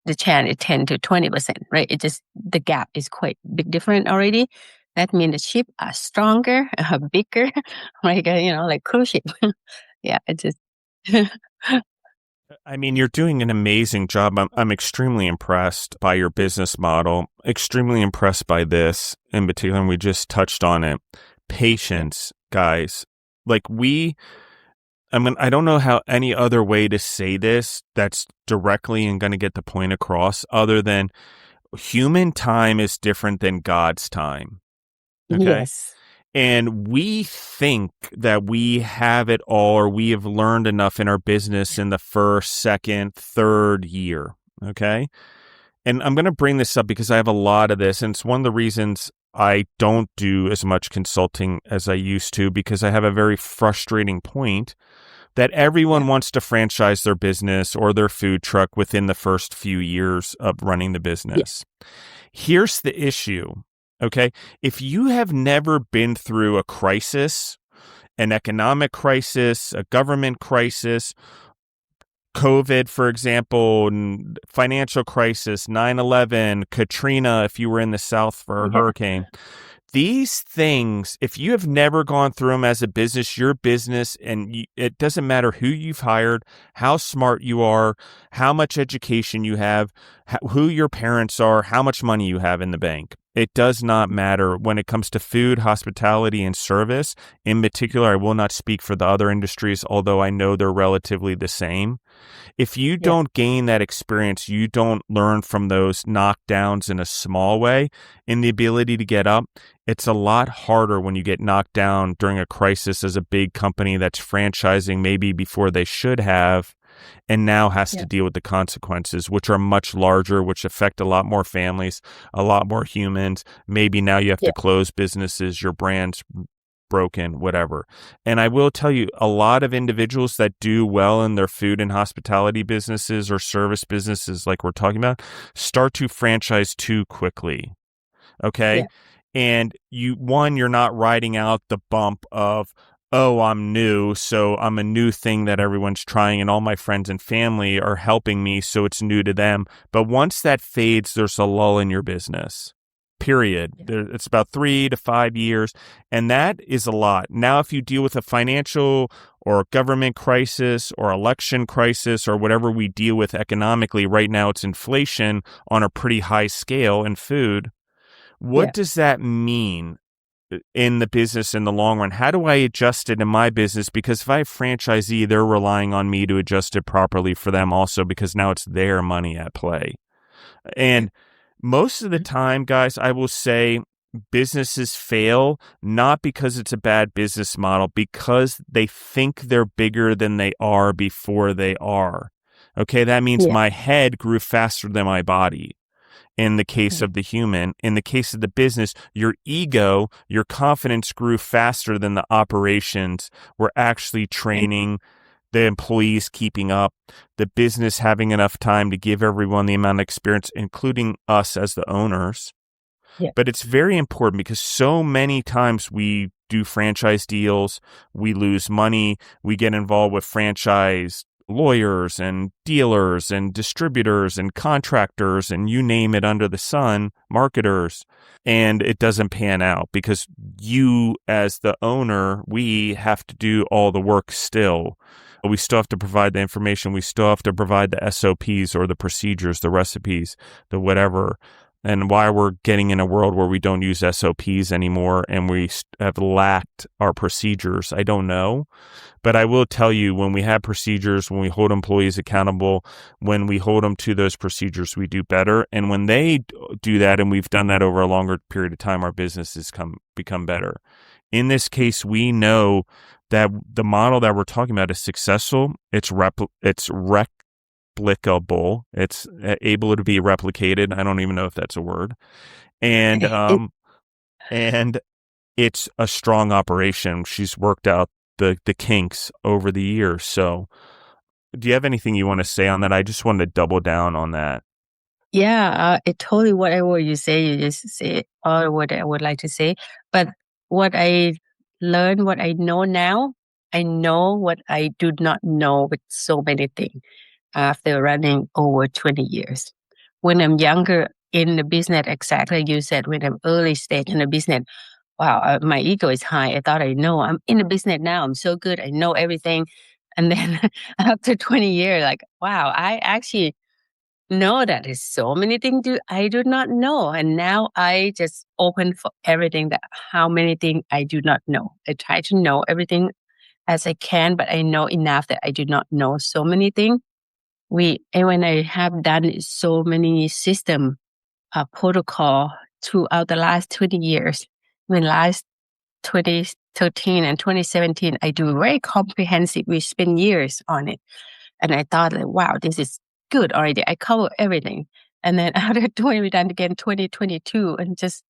the chance is 10 to 20%, right? It just, the gap is quite big different already. That means the ship are stronger, bigger, like cruise ship. Yeah, it just. I mean, you're doing an amazing job. I'm extremely impressed by your business model, extremely impressed by this in particular, and we just touched on it. Patience, guys. Like I don't know how any other way to say this that's directly and going to get the point across other than human time is different than God's time. Okay? Yes. And we think that we have it all, or we have learned enough in our business in the first, second, third year. Okay. And I'm going to bring this up because I have a lot of this. And it's one of the reasons I don't do as much consulting as I used to, because I have a very frustrating point that everyone wants to franchise their business or their food truck within the first few years of running the business. Yeah. Here's the issue. Okay. If you have never been through a crisis, an economic crisis, a government crisis, COVID, for example, financial crisis, 9/11, Katrina, if you were in the South for a hurricane, these things, if you have never gone through them as a business, your business, and it doesn't matter who you've hired, how smart you are, how much education you have, who your parents are, how much money you have in the bank. It does not matter when it comes to food, hospitality, and service. In particular, I will not speak for the other industries, although I know they're relatively the same. If you Yeah. don't gain that experience, you don't learn from those knockdowns in a small way in the ability to get up. It's a lot harder when you get knocked down during a crisis as a big company that's franchising maybe before they should have, and now has to Yeah. deal with the consequences, which are much larger, which affect a lot more families, a lot more humans. Maybe now you have Yeah. to close businesses, your brand's broken, whatever. And I will tell you, a lot of individuals that do well in their food and hospitality businesses or service businesses, like we're talking about, start to franchise too quickly. Okay. Yeah. And you're not riding out the bump of, oh, I'm new, so I'm a new thing that everyone's trying, and all my friends and family are helping me, so it's new to them. But once that fades, there's a lull in your business. Period. Yeah. It's about 3 to 5 years, and that is a lot. Now, if you deal with a financial or government crisis or election crisis or whatever we deal with economically, right now it's inflation on a pretty high scale in food. Yeah. What does that mean in the business in the long run? How do I adjust it in my business? Because if I have franchisee, they're relying on me to adjust it properly for them also, because now it's their money at play. And most of the time, guys, I will say businesses fail not because it's a bad business model, because they think they're bigger than they are before they are. Okay, that means Yeah. my head grew faster than my body. In the case Yeah. of the human, in the case of the business, your ego, your confidence grew faster than the operations were actually training, the employees keeping up, the business having enough time to give everyone the amount of experience, including us as the owners. Yeah. But it's very important because so many times we do franchise deals, we lose money, we get involved with franchise lawyers and dealers and distributors and contractors and you name it under the sun, marketers, and it doesn't pan out because you as the owner, we have to do all the work still. We still have to provide the information. We still have to provide the SOPs or the procedures, the recipes, the whatever. And why we're getting in a world where we don't use SOPs anymore and we have lacked our procedures, I don't know. But I will tell you, when we have procedures, when we hold employees accountable, when we hold them to those procedures, we do better. And when they do that, and we've done that over a longer period of time, our businesses become better. In this case, we know that the model that we're talking about is successful. It's replicable. It's able to be replicated. I don't even know if that's a word. And It, and it's a strong operation. She's worked out the kinks over the years. So, do you have anything you want to say on that? I just wanted to double down on that. yeah, it totally whatever you say, you just say all what I would like to say. But what I learned, what I know now, I know what I do not know with so many things after running over 20 years. When I'm younger in the business, exactly you said, when I'm early stage in the business, wow, my ego is high. I thought I know. I'm in the business now. I'm so good. I know everything. And then after 20 years, like, wow, I actually know that there's so many things I do not know. And now I just open for everything that how many things I do not know. I try to know everything as I can, but I know enough that I do not know so many things. And when I have done so many system protocol throughout the last 20 years, when last 2013 and 2017, I do very comprehensive. We spend years on it. And I thought, like, wow, this is good already. I cover everything. And then after doing we done again 2022 and just,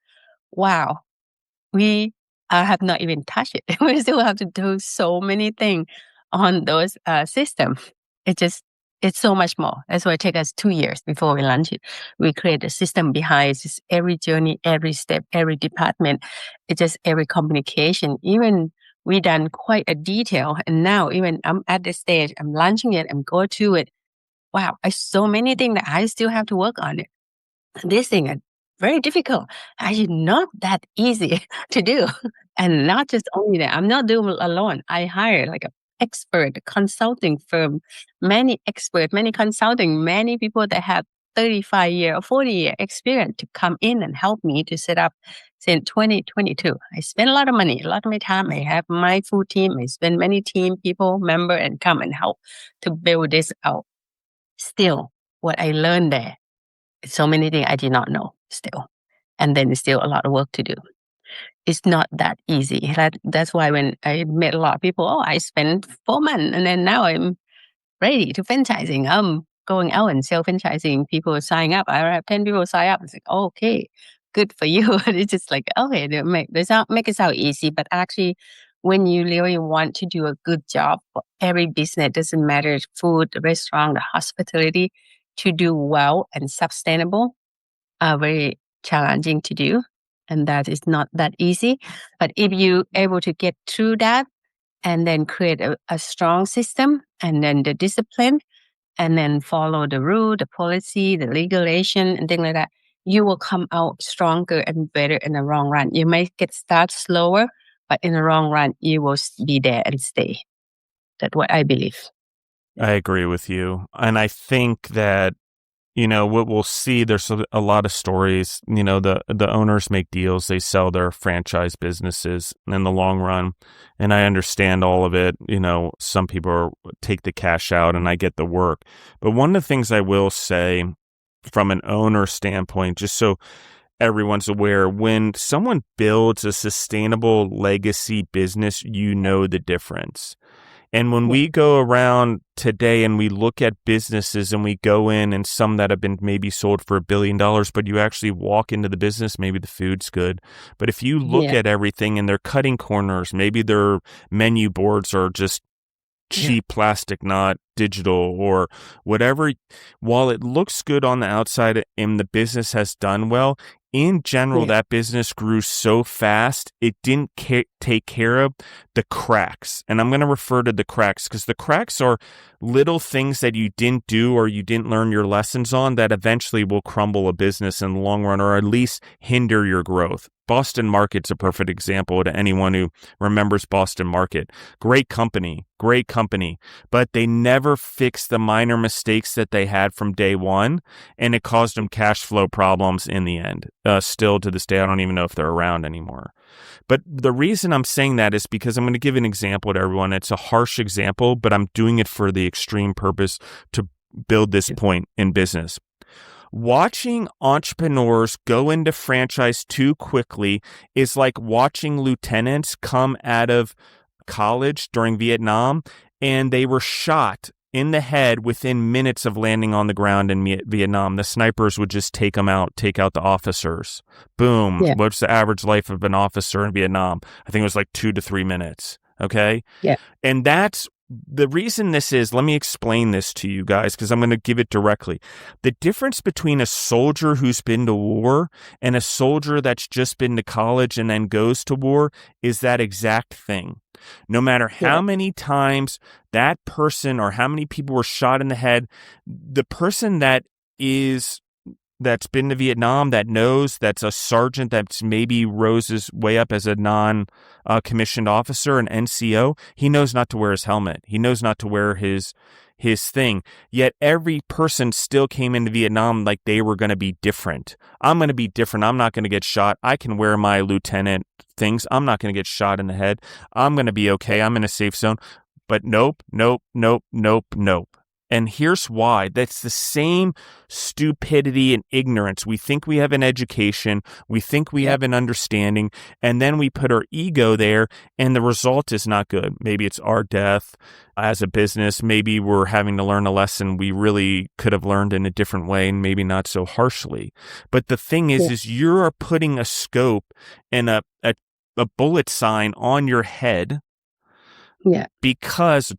wow, we have not even touched it. We still have to do so many things on those systems. It just, it's so much more. That's why it take us 2 years before we launch it. We create a system behind just every journey, every step, every department. It's just every communication. Even we done quite a detail. And now even I'm at the stage, I'm launching it, I'm going to it. Wow, I so many things that I still have to work on it. This thing is very difficult. Actually, not that easy to do. And not just only that, I'm not doing it alone. I hire like a expert consulting firm, many experts, many consulting, many people that have 35-year or 40-year experience to come in and help me to set up since 2022. I spend a lot of money, a lot of my time. I have my full team. I spend many team people, member, and come and help to build this out. Still, what I learned there, so many things I did not know still. And then there's still a lot of work to do. It's not that easy. That's why when I met a lot of people, I spent 4 months and then now I'm ready to franchising. I'm going out and sell franchising. People sign up. I have 10 people sign up. It's like, okay, good for you. It's just like, okay, they make it sound easy, but actually when you really want to do a good job for every business, doesn't matter food, the restaurant, the hospitality, to do well and sustainable are very challenging to do. And that is not that easy. But if you able to get through that and then create a strong system and then the discipline and then follow the rule, the policy, the regulation and things like that, you will come out stronger and better in the long run. You may get start slower, but in the long run, you will be there and stay. That's what I believe. I agree with you. And I think that, what we'll see, there's a lot of stories, the owners make deals, they sell their franchise businesses in the long run. And I understand all of it. Some people take the cash out and I get the work. But one of the things I will say from an owner standpoint, just so everyone's aware, when someone builds a sustainable legacy business, the difference. And when we go around today and we look at businesses and we go in and some that have been maybe sold for $1 billion, but you actually walk into the business, maybe the food's good. But if you look at everything and they're cutting corners, maybe their menu boards are just cheap plastic, not digital or whatever, while it looks good on the outside and the business has done well, in general, that business grew so fast, it didn't take care of the cracks. And I'm going to refer to the cracks because the cracks are little things that you didn't do or you didn't learn your lessons on that eventually will crumble a business in the long run or at least hinder your growth. Boston Market's a perfect example to anyone who remembers Boston Market. Great company, but they never fixed the minor mistakes that they had from day one, and it caused them cash flow problems in the end. Still to this day, I don't even know if they're around anymore. But the reason I'm saying that is because I'm going to give an example to everyone. It's a harsh example, but I'm doing it for the extreme purpose to build this point in business. Watching entrepreneurs go into franchise too quickly is like watching lieutenants come out of college during Vietnam and they were shot in the head within minutes of landing on the ground in Vietnam. The snipers would just take out the officers. Boom. Yeah. What's the average life of an officer in Vietnam? I think it was like 2 to 3 minutes. Okay. Yeah. And that's the reason this is, let me explain this to you guys because I'm going to give it directly. The difference between a soldier who's been to war and a soldier that's just been to college and then goes to war is that exact thing. No matter how many times that person or how many people were shot in the head, the person that's been to Vietnam, that knows, that's a sergeant that's maybe rose his way up as a non-commissioned officer, an NCO, he knows not to wear his helmet. He knows not to wear his thing. Yet every person still came into Vietnam like they were going to be different. I'm going to be different. I'm not going to get shot. I can wear my lieutenant things. I'm not going to get shot in the head. I'm going to be okay. I'm in a safe zone. But nope. And here's why. That's the same stupidity and ignorance. We think we have an education. We think we have an understanding. And then we put our ego there and the result is not good. Maybe it's our death as a business. Maybe we're having to learn a lesson we really could have learned in a different way and maybe not so harshly. But the thing is you're putting a scope and a bullet sign on your head. Yeah. Because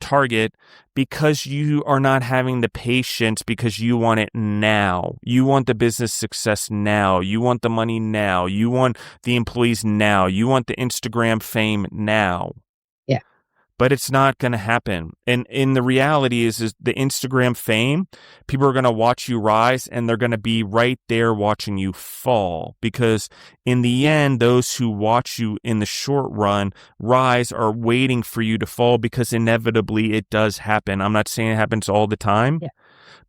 you are not having the patience because you want it now. You want the business success now. You want the money now. You want the employees now. You want the Instagram fame now. Yeah. But it's not going to happen. And the reality is the Instagram fame, people are going to watch you rise and they're going to be right there watching you fall. Because in the end, those who watch you in the short run rise are waiting for you to fall because inevitably it does happen. I'm not saying it happens all the time,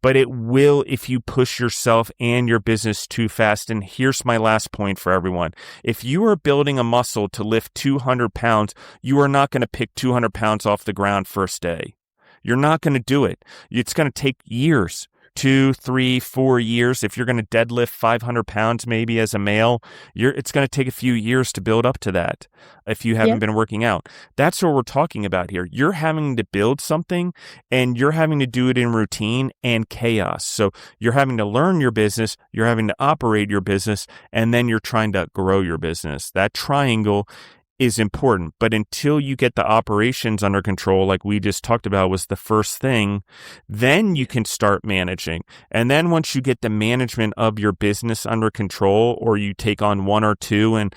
but it will if you push yourself and your business too fast. And here's my last point for everyone. If you are building a muscle to lift 200 pounds, you are not going to pick 200 pounds off the ground first day. You're not going to do it. It's going to take years. 2, 3, 4 years. If you're going to deadlift 500 pounds, maybe as a male, it's going to take a few years to build up to that if you haven't been working out. That's what we're talking about here. You're having to build something and you're having to do it in routine and chaos. So you're having to learn your business, you're having to operate your business, and then you're trying to grow your business. That triangle is important, but until you get the operations under control, like we just talked about was the first thing, then you can start managing. And then once you get the management of your business under control, or you take on one or two and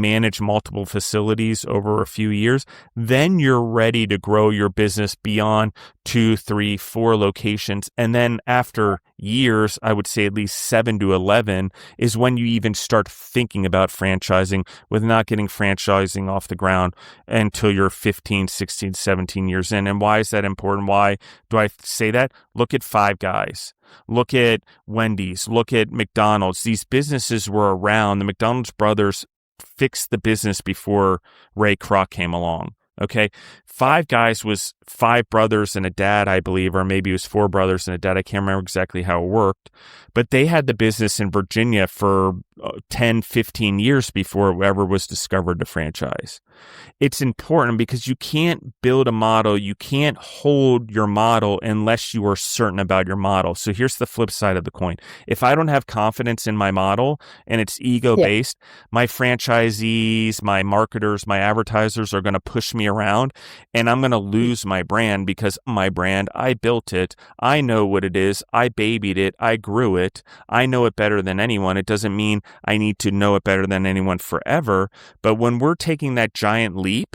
manage multiple facilities over a few years, then you're ready to grow your business beyond 2, 3, 4 locations. And then after years, I would say at least 7 to 11 is when you even start thinking about franchising, with not getting franchising off the ground until you're 15, 16, 17 years in. And why is that important? Why do I say that? Look at Five Guys. Look at Wendy's. Look at McDonald's. These businesses were around. The McDonald's brothers fixed the business before Ray Kroc came along. Okay. Five Guys was 5 brothers and a dad, I believe, or maybe it was 4 brothers and a dad. I can't remember exactly how it worked, but they had the business in Virginia for 10, 15 years before it ever was discovered to franchise. It's important because you can't build a model. You can't hold your model unless you are certain about your model. So here's the flip side of the coin. If I don't have confidence in my model and it's ego-based, my franchisees, my marketers, my advertisers are going to push me around, and I'm going to lose my brand because my brand, I built it. I know what it is. I babied it. I grew it. I know it better than anyone. It doesn't mean I need to know it better than anyone forever. But when we're taking that giant leap,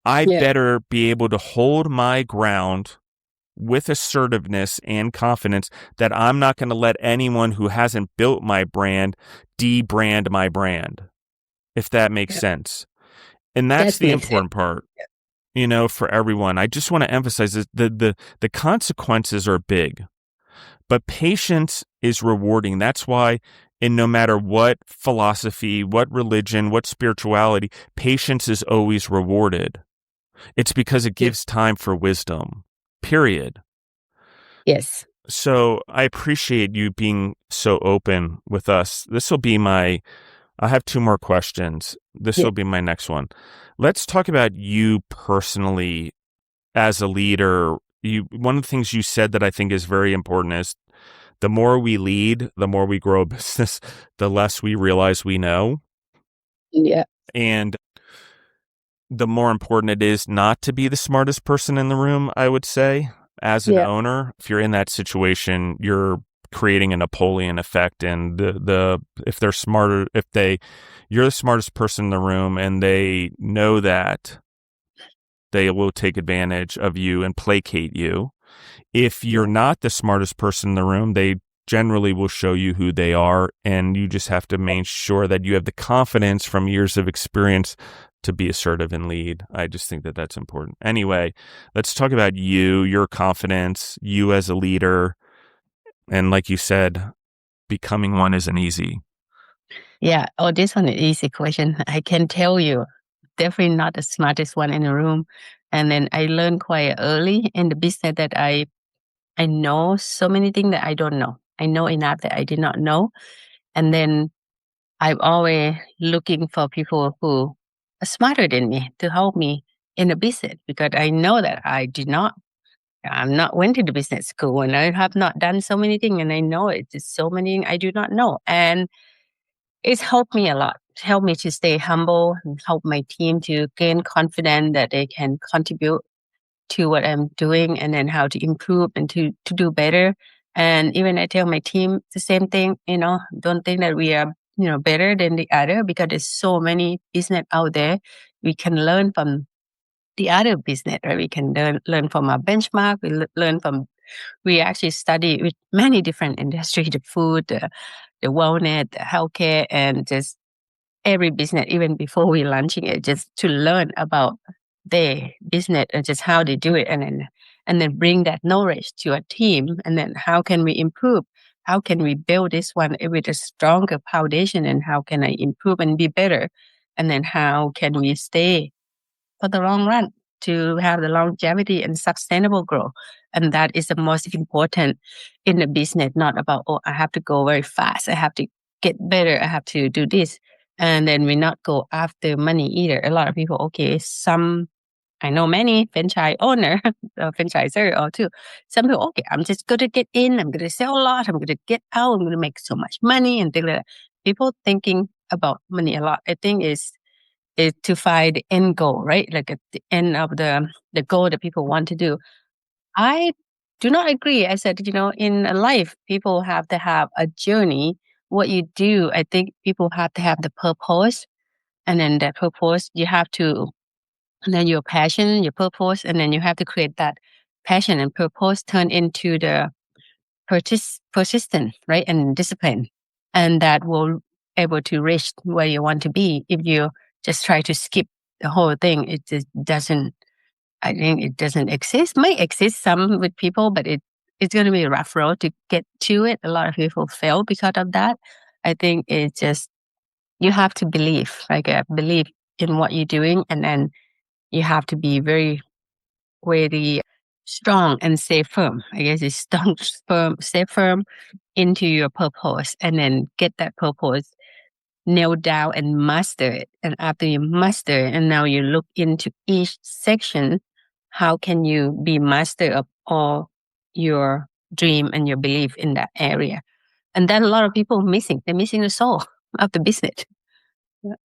I better be able to hold my ground with assertiveness and confidence that I'm not going to let anyone who hasn't built my brand debrand my brand, if that makes sense. And that's the important part, for everyone. I just want to emphasize that the consequences are big, but patience is rewarding. That's why, and no matter what philosophy, what religion, what spirituality, patience is always rewarded. It's because it gives time for wisdom, period. Yes. So I appreciate you being so open with us. I have 2 more questions. This will be my next one. Let's talk about you personally as a leader. One of the things you said that I think is very important is the more we lead, the more we grow a business, the less we realize we know. Yeah. And the more important it is not to be the smartest person in the room, I would say. As an owner, if you're in that situation, you're creating a Napoleon effect, and if they're smarter, you're the smartest person in the room and they know that, they will take advantage of you and placate you. If you're not the smartest person in the room, they generally will show you who they are, and you just have to make sure that you have the confidence from years of experience to be assertive and lead. I just think that that's important. Anyway, let's talk about your confidence, you as a leader. And like you said, becoming one isn't easy. Yeah. Oh, this one is an easy question. I can tell you, definitely not the smartest one in the room. And then I learned quite early in the business that I know so many things that I don't know. I know enough that I did not know. And then I'm always looking for people who are smarter than me to help me in the business, because I know that I'm not went to the business school and I have not done so many things, and I know it's just so many I do not know. And it's helped me a lot. It helped me to stay humble and help my team to gain confidence that they can contribute to what I'm doing, and then how to improve and to do better. And even I tell my team the same thing, don't think that we are, better than the other, because there's so many business out there. We can learn from the other business, right? We can learn from our benchmark. We actually study with many different industries, the food, the wellness, the healthcare, and just every business, even before we launching it, just to learn about their business and just how they do it. And and then bring that knowledge to a team. And then how can we improve? How can we build this one with a stronger foundation? And how can I improve and be better? And then how can we stay for the long run to have the longevity and sustainable growth? And that is the most important in the business, not about, oh, I have to go very fast. I have to get better. I have to do this. And then we not go after money either. A lot of people, okay, I know many franchise owner, franchisor or too. Some people, okay, I'm just going to get in. I'm going to sell a lot. I'm going to get out. I'm going to make so much money and things like that. People thinking about money a lot. I think is to find the end goal, right? Like at the end of the goal that people want to do. I do not agree. I said, in a life, people have to have a journey. What you do, I think people have to have the purpose. And then that purpose, you have to, and then your passion, your purpose, and then you have to create that passion and purpose turn into the persistent, right? And discipline. And that will able to reach where you want to be. If you just try to skip the whole thing, it just doesn't, I think it doesn't exist. May exist some with people, but it's going to be a rough road to get to it. A lot of people fail because of that. I think it's just, you have to believe, believe in what you're doing. And then you have to be very, very strong and stay firm. I guess it's stay firm into your purpose and then get that purpose nailed down and master it. And after you master it, and now you look into each section, how can you be master of all your dream and your belief in that area? And then a lot of people missing. They're missing the soul of the business. Yeah.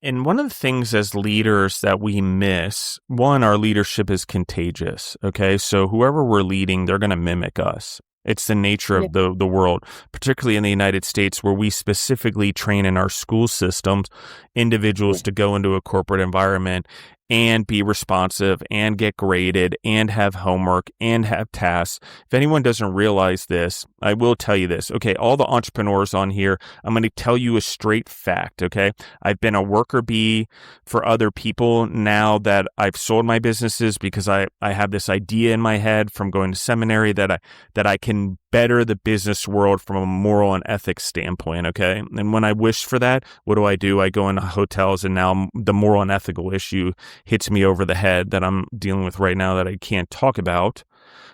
And one of the things as leaders that we miss, one, our leadership is contagious. Okay. So whoever we're leading, they're going to mimic us. It's the nature of the world, particularly in the United States, where we specifically train in our school systems individuals to go into a corporate environment and be responsive and get graded and have homework and have tasks. If anyone doesn't realize this, I will tell you this. Okay, all the entrepreneurs on here, I'm going to tell you a straight fact, okay? I've been a worker bee for other people now that I've sold my businesses because I have this idea in my head from going to seminary that I can better the business world from a moral and ethics standpoint, okay? And when I wish for that, what do? I go into hotels, and now the moral and ethical issue hits me over the head that I'm dealing with right now that I can't talk about.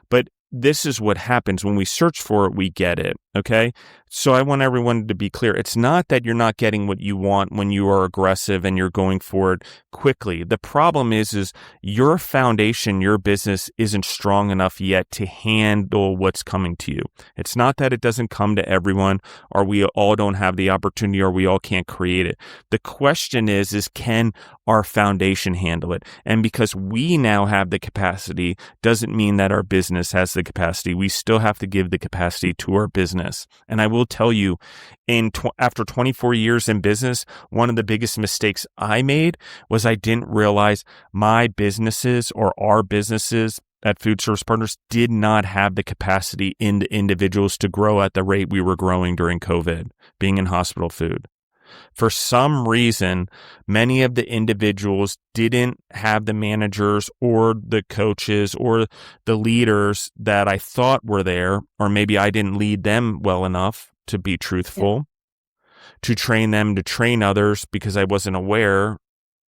But this is what happens when we search for it, we get it, okay? So I want everyone to be clear. It's not that you're not getting what you want when you are aggressive and you're going for it quickly. The problem is your foundation, your business isn't strong enough yet to handle what's coming to you. It's not that it doesn't come to everyone, or we all don't have the opportunity, or we all can't create it. The question is can our foundation handle it? And because we now have the capacity doesn't mean that our business has the capacity. We still have to give the capacity to our business. And I will tell you, after 24 years in business, one of the biggest mistakes I made was I didn't realize my businesses or our businesses at Food Service Partners did not have the capacity in the individuals to grow at the rate we were growing during COVID, being in hospital food. For some reason, many of the individuals didn't have the managers or the coaches or the leaders that I thought were there, or maybe I didn't lead them well enough to be truthful, to train them, to train others because I wasn't aware,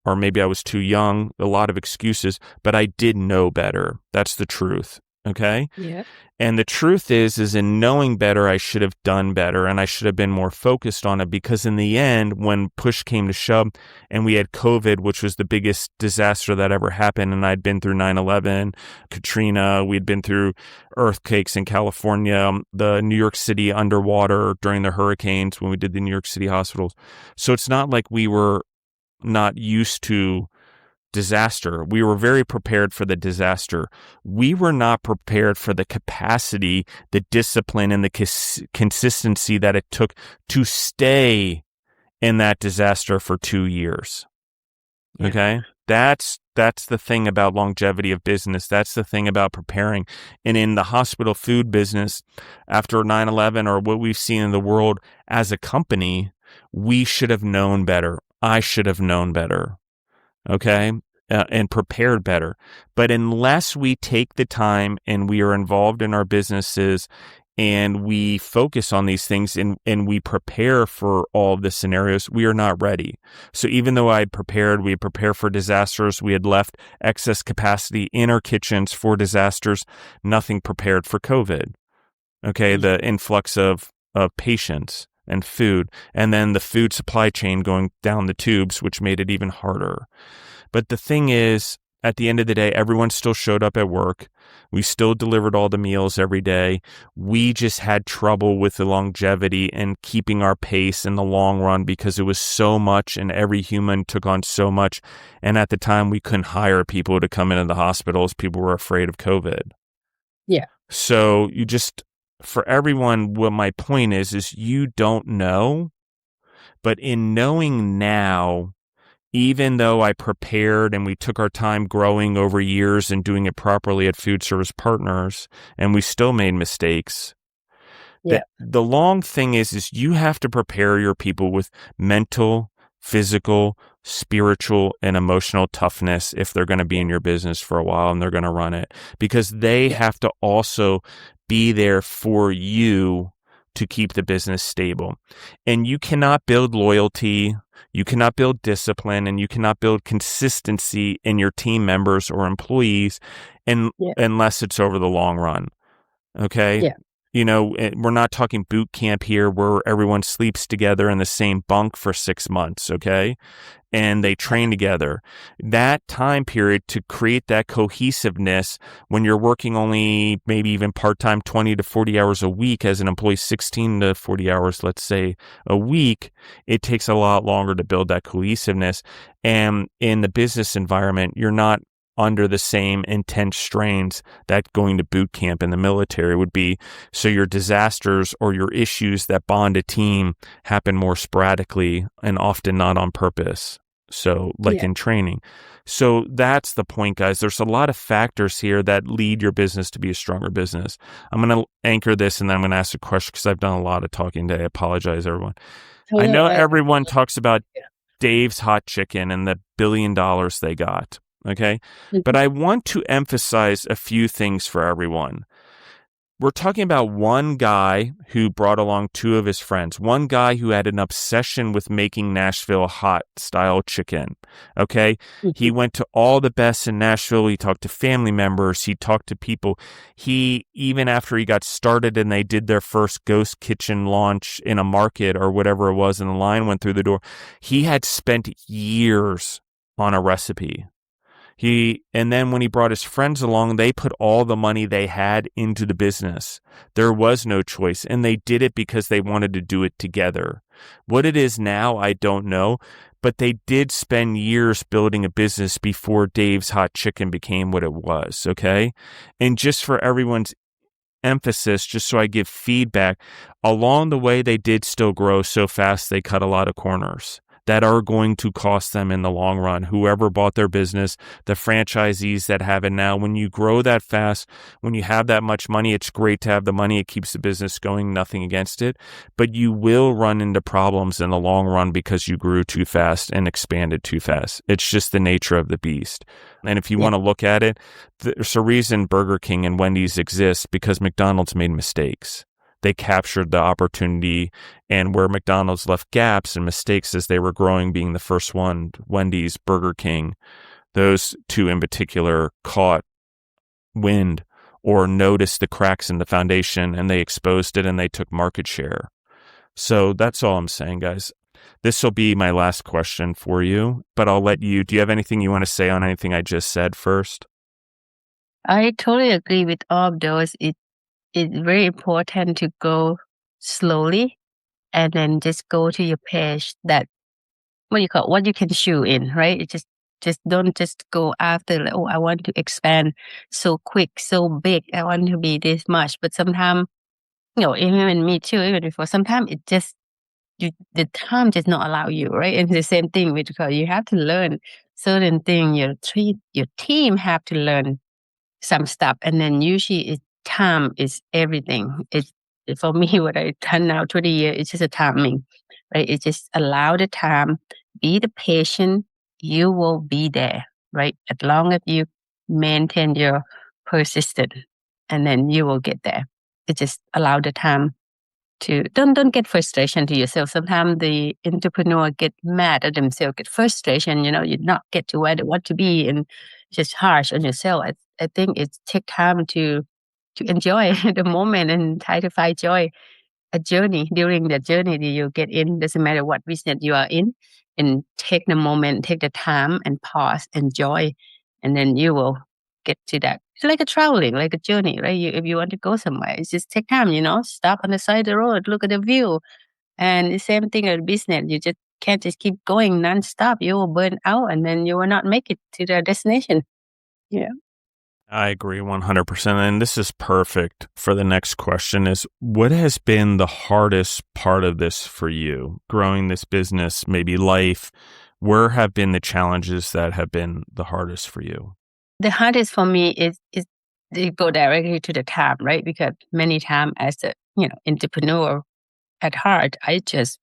or maybe I was too young, a lot of excuses, but I did know better. That's the truth. Okay. Yeah. And the truth is in knowing better, I should have done better, and I should have been more focused on it, because in the end, when push came to shove and we had COVID, which was the biggest disaster that ever happened, and I'd been through 9/11, Katrina, we'd been through earthquakes in California, the New York City underwater during the hurricanes when we did the New York City hospitals. So it's not like we were not used to disaster. We were very prepared for the disaster. We were not prepared for the capacity, the discipline, and the consistency that it took to stay in that disaster for 2 years. Yeah. Okay? That's the thing about longevity of business. That's the thing about preparing. And in the hospital food business, after 9/11 or what we've seen in the world as a company, we should have known better. I should have known better. Okay. and prepared better. But unless we take the time and we are involved in our businesses and we focus on these things and we prepare for all of the scenarios, we are not ready. So even though we had prepared for disasters, we had left excess capacity in our kitchens for disasters, nothing prepared for COVID. Okay, the influx of patients and food, and then the food supply chain going down the tubes, which made it even harder. But the thing is, at the end of the day, everyone still showed up at work. We still delivered all the meals every day. We just had trouble with the longevity and keeping our pace in the long run because it was so much and every human took on so much. And at the time, we couldn't hire people to come into the hospitals. People were afraid of COVID. Yeah. So for everyone, what my point is you don't know, but in knowing now, even though I prepared and we took our time growing over years and doing it properly at Food Service Partners, and we still made mistakes. Yeah. The long thing is you have to prepare your people with mental, physical, spiritual, and emotional toughness if they're going to be in your business for a while and they're going to run it, because they have to also be there for you to keep the business stable. And you cannot build loyalty, you cannot build discipline, and you cannot build consistency in your team members or employees unless it's over the long run. Okay? Yeah. We're not talking boot camp here where everyone sleeps together in the same bunk for 6 months, okay? And they train together. That time period to create that cohesiveness when you're working only maybe even part-time 20 to 40 hours a week as an employee, 16 to 40 hours, let's say, a week, it takes a lot longer to build that cohesiveness. And in the business environment, you're not under the same intense strains that going to boot camp in the military would be. So your disasters or your issues that bond a team happen more sporadically and often not on purpose. So in training. So that's the point, guys. There's a lot of factors here that lead your business to be a stronger business. I'm going to anchor this and then I'm going to ask a question because I've done a lot of talking today. I apologize, everyone. I know everyone talks about Dave's Hot Chicken and the $1 billion they got. Okay. But I want to emphasize a few things for everyone. We're talking about one guy who brought along 2 of his friends, one guy who had an obsession with making Nashville hot style chicken. Okay. He went to all the best in Nashville. He talked to family members. He talked to people. Even after he got started and they did their first ghost kitchen launch in a market or whatever it was, and the line went through the door, he had spent years on a recipe. And then when he brought his friends along, they put all the money they had into the business. There was no choice. And they did it because they wanted to do it together. What it is now, I don't know, but they did spend years building a business before Dave's Hot Chicken became what it was. Okay. And just for everyone's emphasis, just so I give feedback, along the way, they did still grow so fast, they cut a lot of corners that are going to cost them in the long run. Whoever bought their business, the franchisees that have it now, when you grow that fast, when you have that much money, it's great to have the money. It keeps the business going, nothing against it. But you will run into problems in the long run because you grew too fast and expanded too fast. It's just the nature of the beast. And if you want to look at it, there's a reason Burger King and Wendy's exist, because McDonald's made mistakes. They captured the opportunity, and where McDonald's left gaps and mistakes as they were growing, being the first one, Wendy's, Burger King, those 2 in particular caught wind or noticed the cracks in the foundation, and they exposed it and they took market share. So that's all I'm saying, guys. This will be my last question for you, but I'll let you, do you have anything you want to say on anything I just said first? I totally agree with all of those. It's very important to go slowly and then just go to your page that what you can chew in, right? It just don't just go after like, oh, I want to expand so quick, so big. I want to be this much. But sometimes, even me too, even before, sometimes it just the time does not allow you, right? And the same thing with you have to learn certain things. Your team have to learn some stuff, and then usually time is everything. It's for me what I done now 20 years. It's just a timing, right? It just allow the time, be the patient. You will be there. right? As long as you maintain your persistence, and then you will get there. It just allow the time to don't get frustration to yourself. Sometimes the entrepreneur get mad at themselves, get frustration, you not get to where they want to be and just harsh on yourself. I think it take time to enjoy the moment and try to find joy a journey. During the journey that you get in, doesn't matter what business you are in, and take the moment, take the time and pause, enjoy, and then you will get to that. It's like a traveling, like a journey, right? If you want to go somewhere, it's just take time, stop on the side of the road, look at the view. And the same thing with business. You just can't just keep going nonstop. You will burn out and then you will not make it to the destination. Yeah. I agree 100%. And this is perfect for the next question is what has been the hardest part of this for you? Growing this business, maybe life, where have been the challenges that have been the hardest for you? The hardest for me is to go directly to the time, right? Because many times as a entrepreneur at heart, I just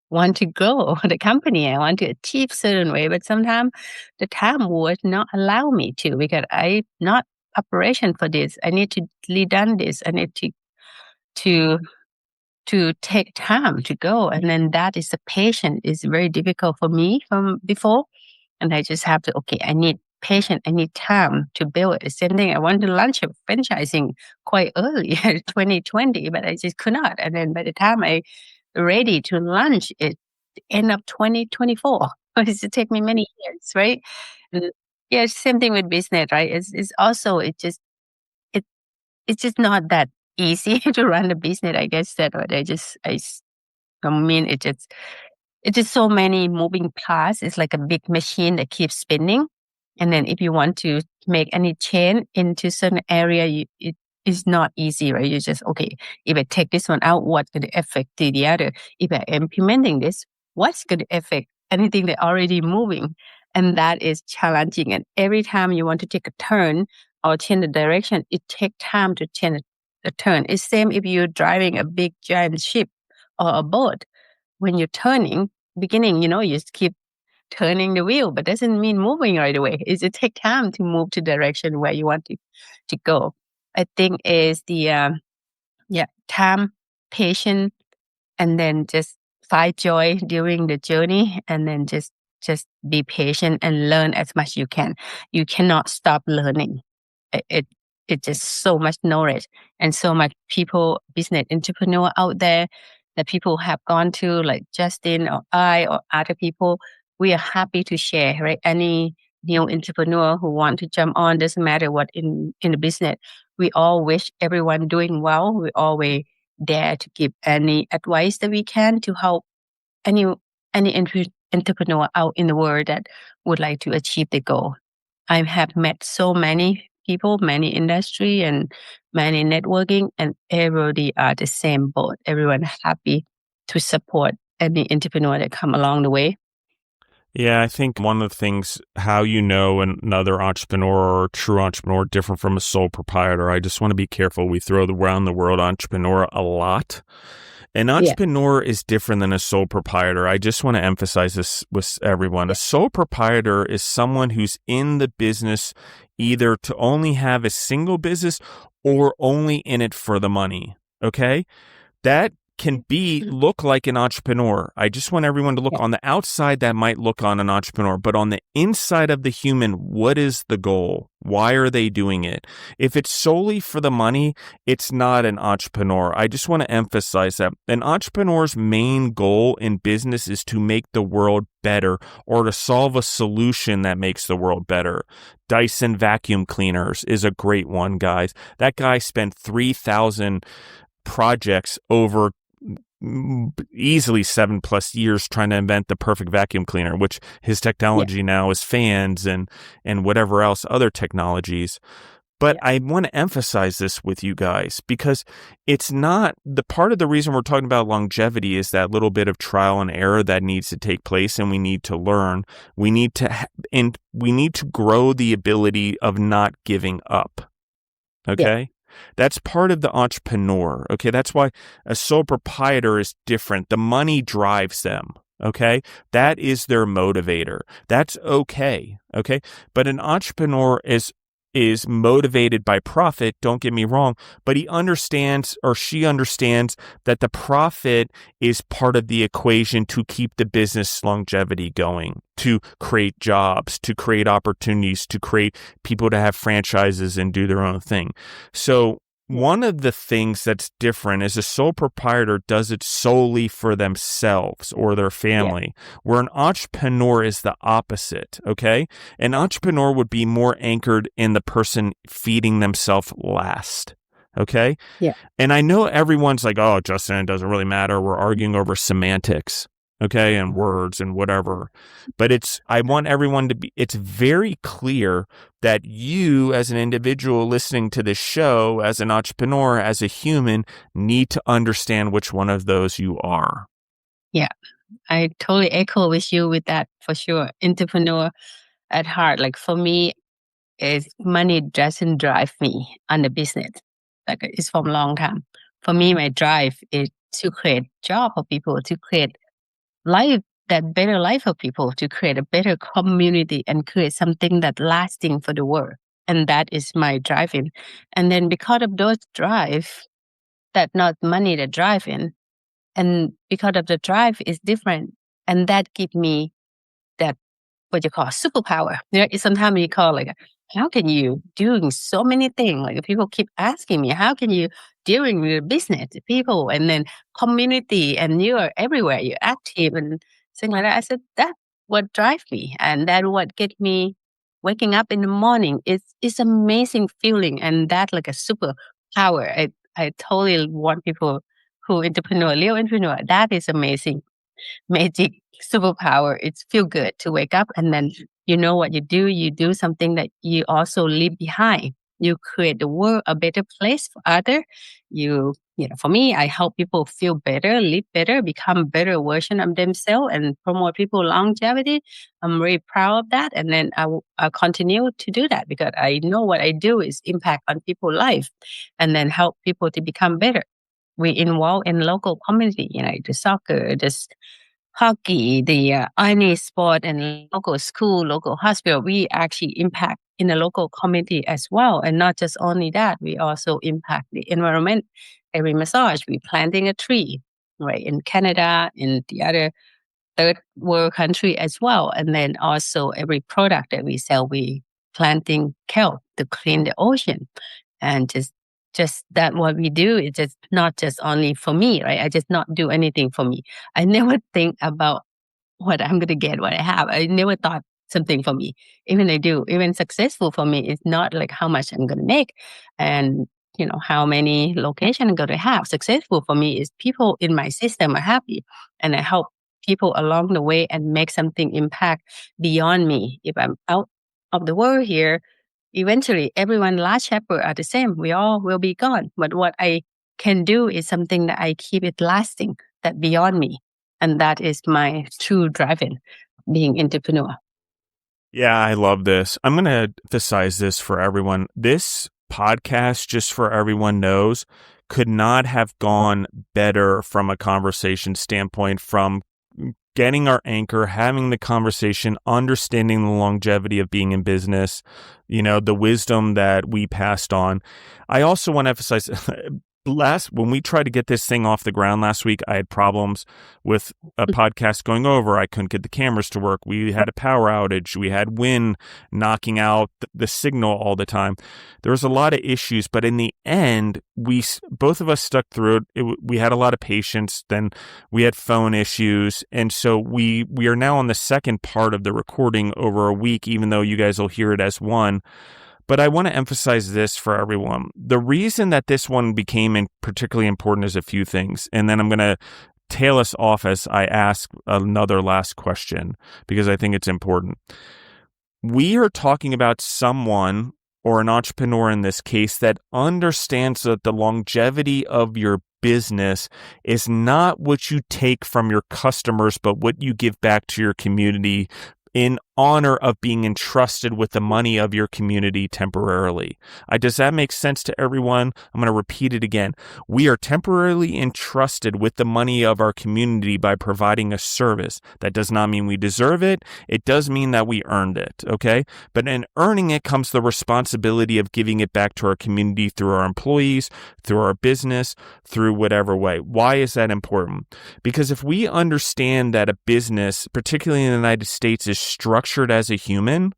want to grow the company. I want to achieve certain way, but sometimes the time would not allow me to because I not operation for this. I need to lead done this. I need to to take time to go, and then that is the patient is very difficult for me from before. And I just have to, okay, I need patience, I need time to build it. The same thing, I wanted to launch a franchising quite early, 2020, but I just could not. And then by the time I ready to launch it, end of 2024, it's to take me many years, right? And yeah, same thing with business, right? It's also, it, it's just not that easy to run a business, I guess that, but I mean, it's just so many moving parts. It's like a big machine that keeps spinning. And then if you want to make any change into certain area, it is not easy, right? You just, okay, if I take this one out, what's going to affect the other? If I am implementing this, what's going to affect anything that already moving? And that is challenging. And every time you want to take a turn or change the direction, it takes time to change the turn. It's same if you're driving a big giant ship or a boat. When you're turning, beginning, you just keep turning the wheel, but doesn't mean moving right away. It take time to move to direction where you want to go. I think is the time, patience, and then just find joy during the journey, and then just be patient and learn as much you can. You cannot stop learning. It it's just so much knowledge and so much people, business entrepreneur out there that people have gone to, like Justin or I or other people. We are happy to share, right? Any new entrepreneur who want to jump on, doesn't matter what in the business. We all wish everyone doing well. We always dare to give any advice that we can to help any entrepreneur out in the world that would like to achieve the goal. I have met so many people, many industry and many networking, and everybody are the same boat. Everyone happy to support any entrepreneur that come along the way. Yeah, I think one of the things, how you know another entrepreneur or true entrepreneur different from a sole proprietor, I just want to be careful. We throw around the word entrepreneur a lot. An Yeah, entrepreneur is different than a sole proprietor. I just want to emphasize this with everyone. A sole proprietor is someone who's in the business either to only have a single business or only in it for the money. Okay? That can look like an entrepreneur. I just want everyone to look yeah, on the outside. That might look on an entrepreneur, but on the inside of the human, what is the goal? Why are they doing it? If it's solely for the money, it's not an entrepreneur. I just want to emphasize that an entrepreneur's main goal in business is to make the world better or to solve a solution that makes the world better. Dyson vacuum cleaners is a great one, guys. That guy spent 3,000 projects over easily 7+ years trying to invent the perfect vacuum cleaner, which his yeah, technology now is fans and whatever else, other technologies. But yeah, I want to emphasize this with you guys because it's not the part of the reason we're talking about longevity is that little bit of trial and error that needs to take place, and we need to learn. We need to and we need to grow the ability of not giving up. yeah, Okay. That's part of the entrepreneur. Okay. That's why a sole proprietor is different. The money drives them. Okay. That is their motivator. That's okay. Okay. But an entrepreneur is motivated by profit. Don't get me wrong, but he understands or she understands that the profit is part of the equation to keep the business longevity going, to create jobs, to create opportunities, to create people to have franchises and do their own thing. So one of the things that's different is a sole proprietor does it solely for themselves or their family, where an entrepreneur is the opposite, okay? An entrepreneur would be more anchored in the person feeding themselves last, okay? Yeah. And I know everyone's like, oh, Justin, it doesn't really matter. We're arguing over semantics, okay, and words and whatever. But I want everyone to be, it's very clear that you as an individual listening to this show, as an entrepreneur, as a human, need to understand which one of those you are. Yeah. I totally echo with you with that for sure. Entrepreneur at heart. Like for me, is money doesn't drive me on the business. Like it's from a long time. For me, my drive is to create job for people, to create life, that better life for people, to create a better community and create something that lasting for the world. And that is my driving. And then because of those drive, that not money that driving, and because of the drive is different, and that give me that what you call superpower. You know, sometimes you call like, how can you doing so many things? Like people keep asking me, how can you doing your business, people, and then community, and you are everywhere, you're active and things like that. I said that what drives me, and that what get me waking up in the morning. It's amazing feeling, and that like a superpower. I totally want people who entrepreneur, real entrepreneur. That is amazing magic superpower. It's feel good to wake up and then you know what you do something that you also leave behind. You create the world a better place for other. You know, for me, I help people feel better, live better, become better version of themselves and promote people longevity. I'm very proud of that. And then I'll continue to do that because I know what I do is impact on people's life and then help people to become better. We involve in local community, you know, the soccer, just hockey, the any sport and local school, local hospital, we actually impact in the local community as well. And not just only that, we also impact the environment. Every massage, we planting a tree, right? In Canada, in the other third world country as well. And then also every product that we sell, we planting kelp to clean the ocean. And just that what we do is just not just only for me, right? I just not do anything for me. I never think about what I'm gonna get, what I have. I never thought something for me. Even I do, even successful for me, it's not like how much I'm gonna make and you know how many locations I'm gonna have. Successful for me is people in my system are happy and I help people along the way and make something impact beyond me. If I'm out of the world here, eventually everyone last chapter are the same. We all will be gone. But what I can do is something that I keep it lasting, that beyond me. And that is my true driving, being entrepreneur. Yeah, I love this. I'm going to emphasize this for everyone. This podcast, just for everyone knows, could not have gone better from a conversation standpoint, from getting our anchor, having the conversation, understanding the longevity of being in business, you know, the wisdom that we passed on. I also want to emphasize when we tried to get this thing off the ground last week, I had problems with a podcast going over. I couldn't get the cameras to work. We had a power outage. We had wind knocking out the signal all the time. There was a lot of issues, but in the end, both of us stuck through it. We had a lot of patience. Then we had phone issues. And so we are now on the second part of the recording over a week, even though you guys will hear it as one. But I want to emphasize this for everyone. The reason that this one became particularly important is a few things. And then I'm going to tail us off as I ask another last question, because I think it's important. We are talking about someone, or an entrepreneur in this case, that understands that the longevity of your business is not what you take from your customers, but what you give back to your community in honor of being entrusted with the money of your community temporarily. Does that make sense to everyone? I'm going to repeat it again. We are temporarily entrusted with the money of our community by providing a service. That does not mean we deserve it. It does mean that we earned it, okay? But in earning it comes the responsibility of giving it back to our community through our employees, through our business, through whatever way. Why is that important? Because if we understand that a business, particularly in the United States, is structured as a human,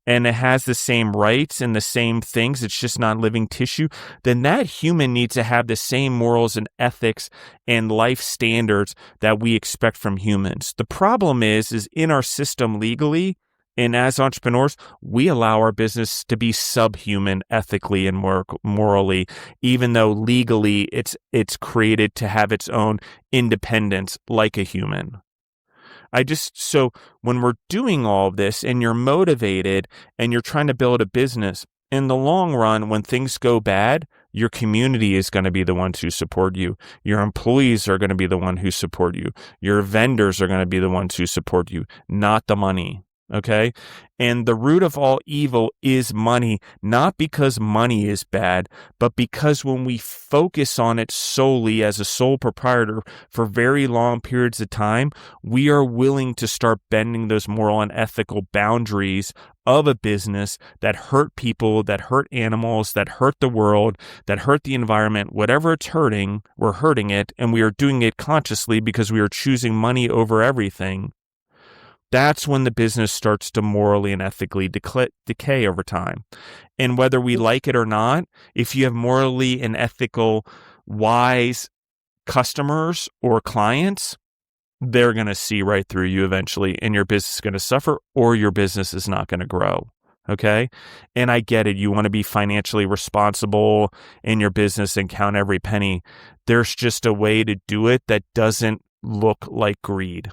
and it has the same rights and the same things, it's just not living tissue, then that human needs to have the same morals and ethics and life standards that we expect from humans. The problem is in our system legally, and as entrepreneurs, we allow our business to be subhuman ethically and morally, even though legally it's created to have its own independence like a human. So when we're doing all of this and you're motivated and you're trying to build a business, in the long run, when things go bad, your community is going to be the ones who support you. Your employees are going to be the ones who support you. Your vendors are going to be the ones who support you, not the money. Okay? And the root of all evil is money, not because money is bad, but because when we focus on it solely as a sole proprietor for very long periods of time, we are willing to start bending those moral and ethical boundaries of a business that hurt people, that hurt animals, that hurt the world, that hurt the environment. Whatever it's hurting, we're hurting it, and we are doing it consciously because we are choosing money over everything. That's when the business starts to morally and ethically decay over time. And whether we like it or not, if you have morally and ethical, wise customers or clients, they're going to see right through you eventually, and your business is going to suffer or your business is not going to grow. Okay? And I get it. You want to be financially responsible in your business and count every penny. There's just a way to do it that doesn't look like greed.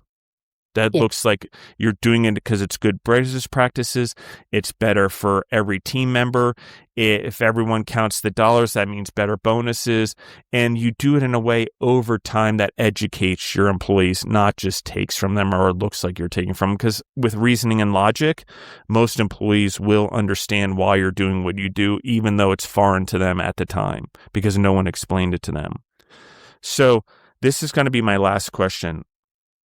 That looks like you're doing it because it's good business practices. It's better for every team member. If everyone counts the dollars, that means better bonuses. And you do it in a way over time that educates your employees, not just takes from them or looks like you're taking from them. Because with reasoning and logic, most employees will understand why you're doing what you do, even though it's foreign to them at the time, because no one explained it to them. So this is going to be my last question.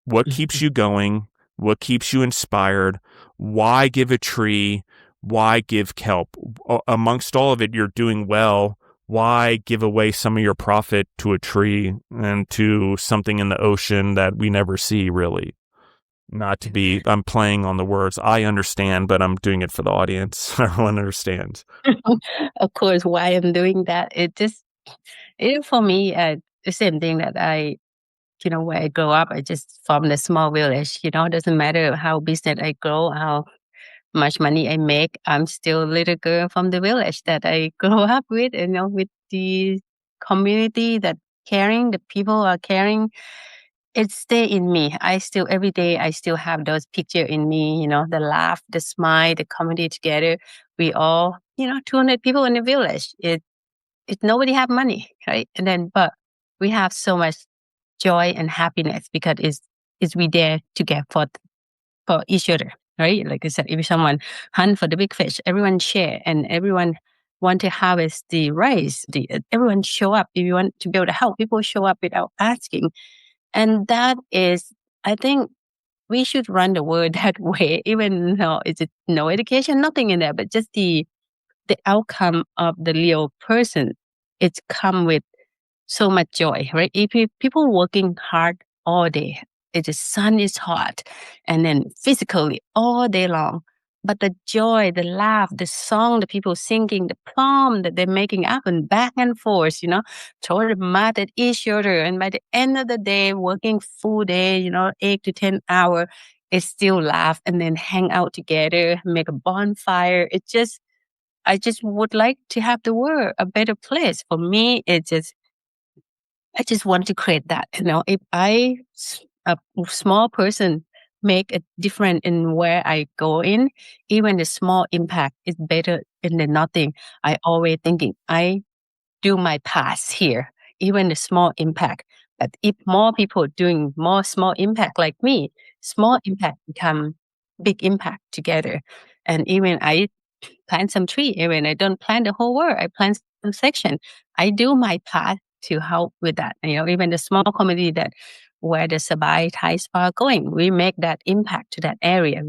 What keeps you going? What keeps you inspired? Why give a tree? Why give kelp? Amongst all of it, you're doing well. Why give away some of your profit to a tree and to something in the ocean that we never see, really? I'm playing on the words. I understand, but I'm doing it for the audience. Everyone understands. Of course, why I'm doing that, for me, the same thing that where I grow up, I just from the small village, it doesn't matter how business I grow, how much money I make, I'm still a little girl from the village that I grow up with, with the community that caring, the people are caring. It stay in me. Every day, I still have those picture in me, the laugh, the smile, the community together. We all, 200 people in the village. It nobody have money, right? But we have so much joy and happiness because it's we there together for each other, right? Like I said, if someone hunt for the big fish, everyone share and everyone want to harvest the rice. Everyone show up. If you want to build a house, people show up without asking, and that is, I think, we should run the world that way. Even though it's no education, nothing in there, but just the outcome of the real person. It's come with so much joy, right? If people working hard all day, the sun is hot, and then physically all day long, but the joy, the laugh, the song, the people singing, the plum that they're making up and back and forth, throw the mud at each other, and by the end of the day, working full day, 8 to 10 hours, they still laugh and then hang out together, make a bonfire. I just would like to have the world a better place. For me, I just want to create that. If a small person, make a difference in where I go in, even the small impact is better than nothing. I always thinking, I do my part here, even the small impact. But if more people doing more small impact like me, small impact become big impact together. And even I plant some tree, even I don't plant the whole world, I plant some section. I do my part to help with that. Even the small community that where the Sabai Thai Spa going, we make that impact to that area.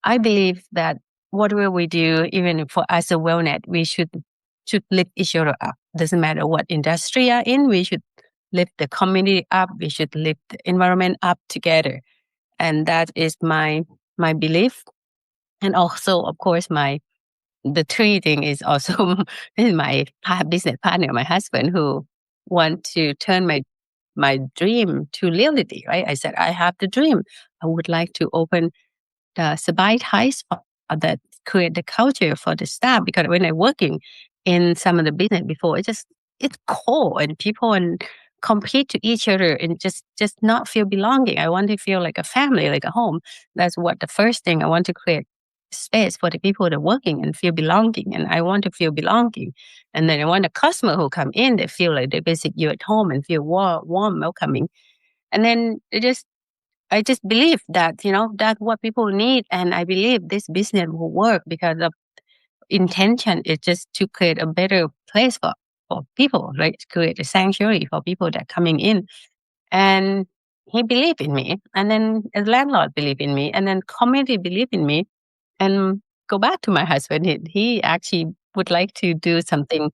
I believe that whatever we do, even for us a wellness, we should lift each other up. Doesn't matter what industry you're in, we should lift the community up. We should lift the environment up together, and that is my belief. And also, of course, the tree thing is also my business partner, my husband, who want to turn my dream to reality. Right? I said I have the dream. I would like to open the Sabai Thai Spa that create the culture for the staff. Because when I'm working in some of the business before, it's cold and people and compete to each other and just not feel belonging. I want to feel like a family, like a home. That's what the first thing I want to create space for the people that are working and feel belonging. And I want to feel belonging. And then I want a customer who come in, they feel like they visit you at home and feel warm, welcoming. And then I just believe that, that's what people need. And I believe this business will work because the intention is just to create a better place for people, right? To create a sanctuary for people that are coming in. And he believed in me. And then a landlord believed in me. And then community believed in me. And go back to my husband. He actually would like to do something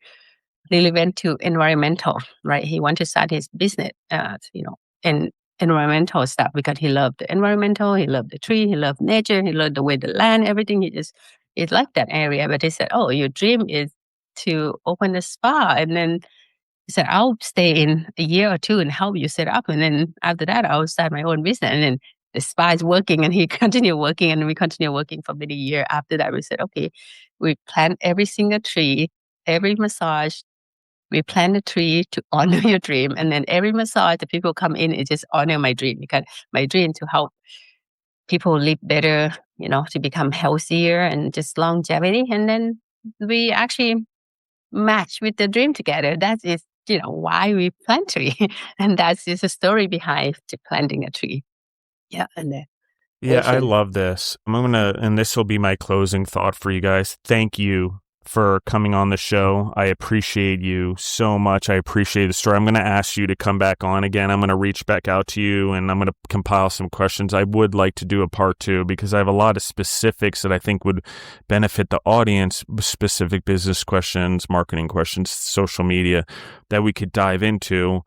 relevant to environmental, right? He wants to start his business, and environmental stuff because he loved the environmental, he loved the tree, he loved nature, he loved the way the land, everything. He liked that area. But he said, "Oh, your dream is to open a spa," and then he said, "I'll stay in a year or two and help you set up, and then after that, I'll start my own business." And then the spa is working, and he continued working, and we continued working for many years. After that, we said, "Okay, we plant every single tree, every massage." We plant a tree to honor your dream. And then every massage, the people come in and just honor my dream because my dream to help people live better, to become healthier and just longevity. And then we actually match with the dream together. That is, why we plant tree. And that's just a story behind to planting a tree. Yeah. And then Yeah, I love this. And this will be my closing thought for you guys. Thank you for coming on the show. I appreciate you so much. I appreciate the story. I'm going to ask you to come back on again. I'm going to reach back out to you and I'm going to compile some questions. I would like to do a part 2 because I have a lot of specifics that I think would benefit the audience, specific business questions, marketing questions, social media that we could dive into.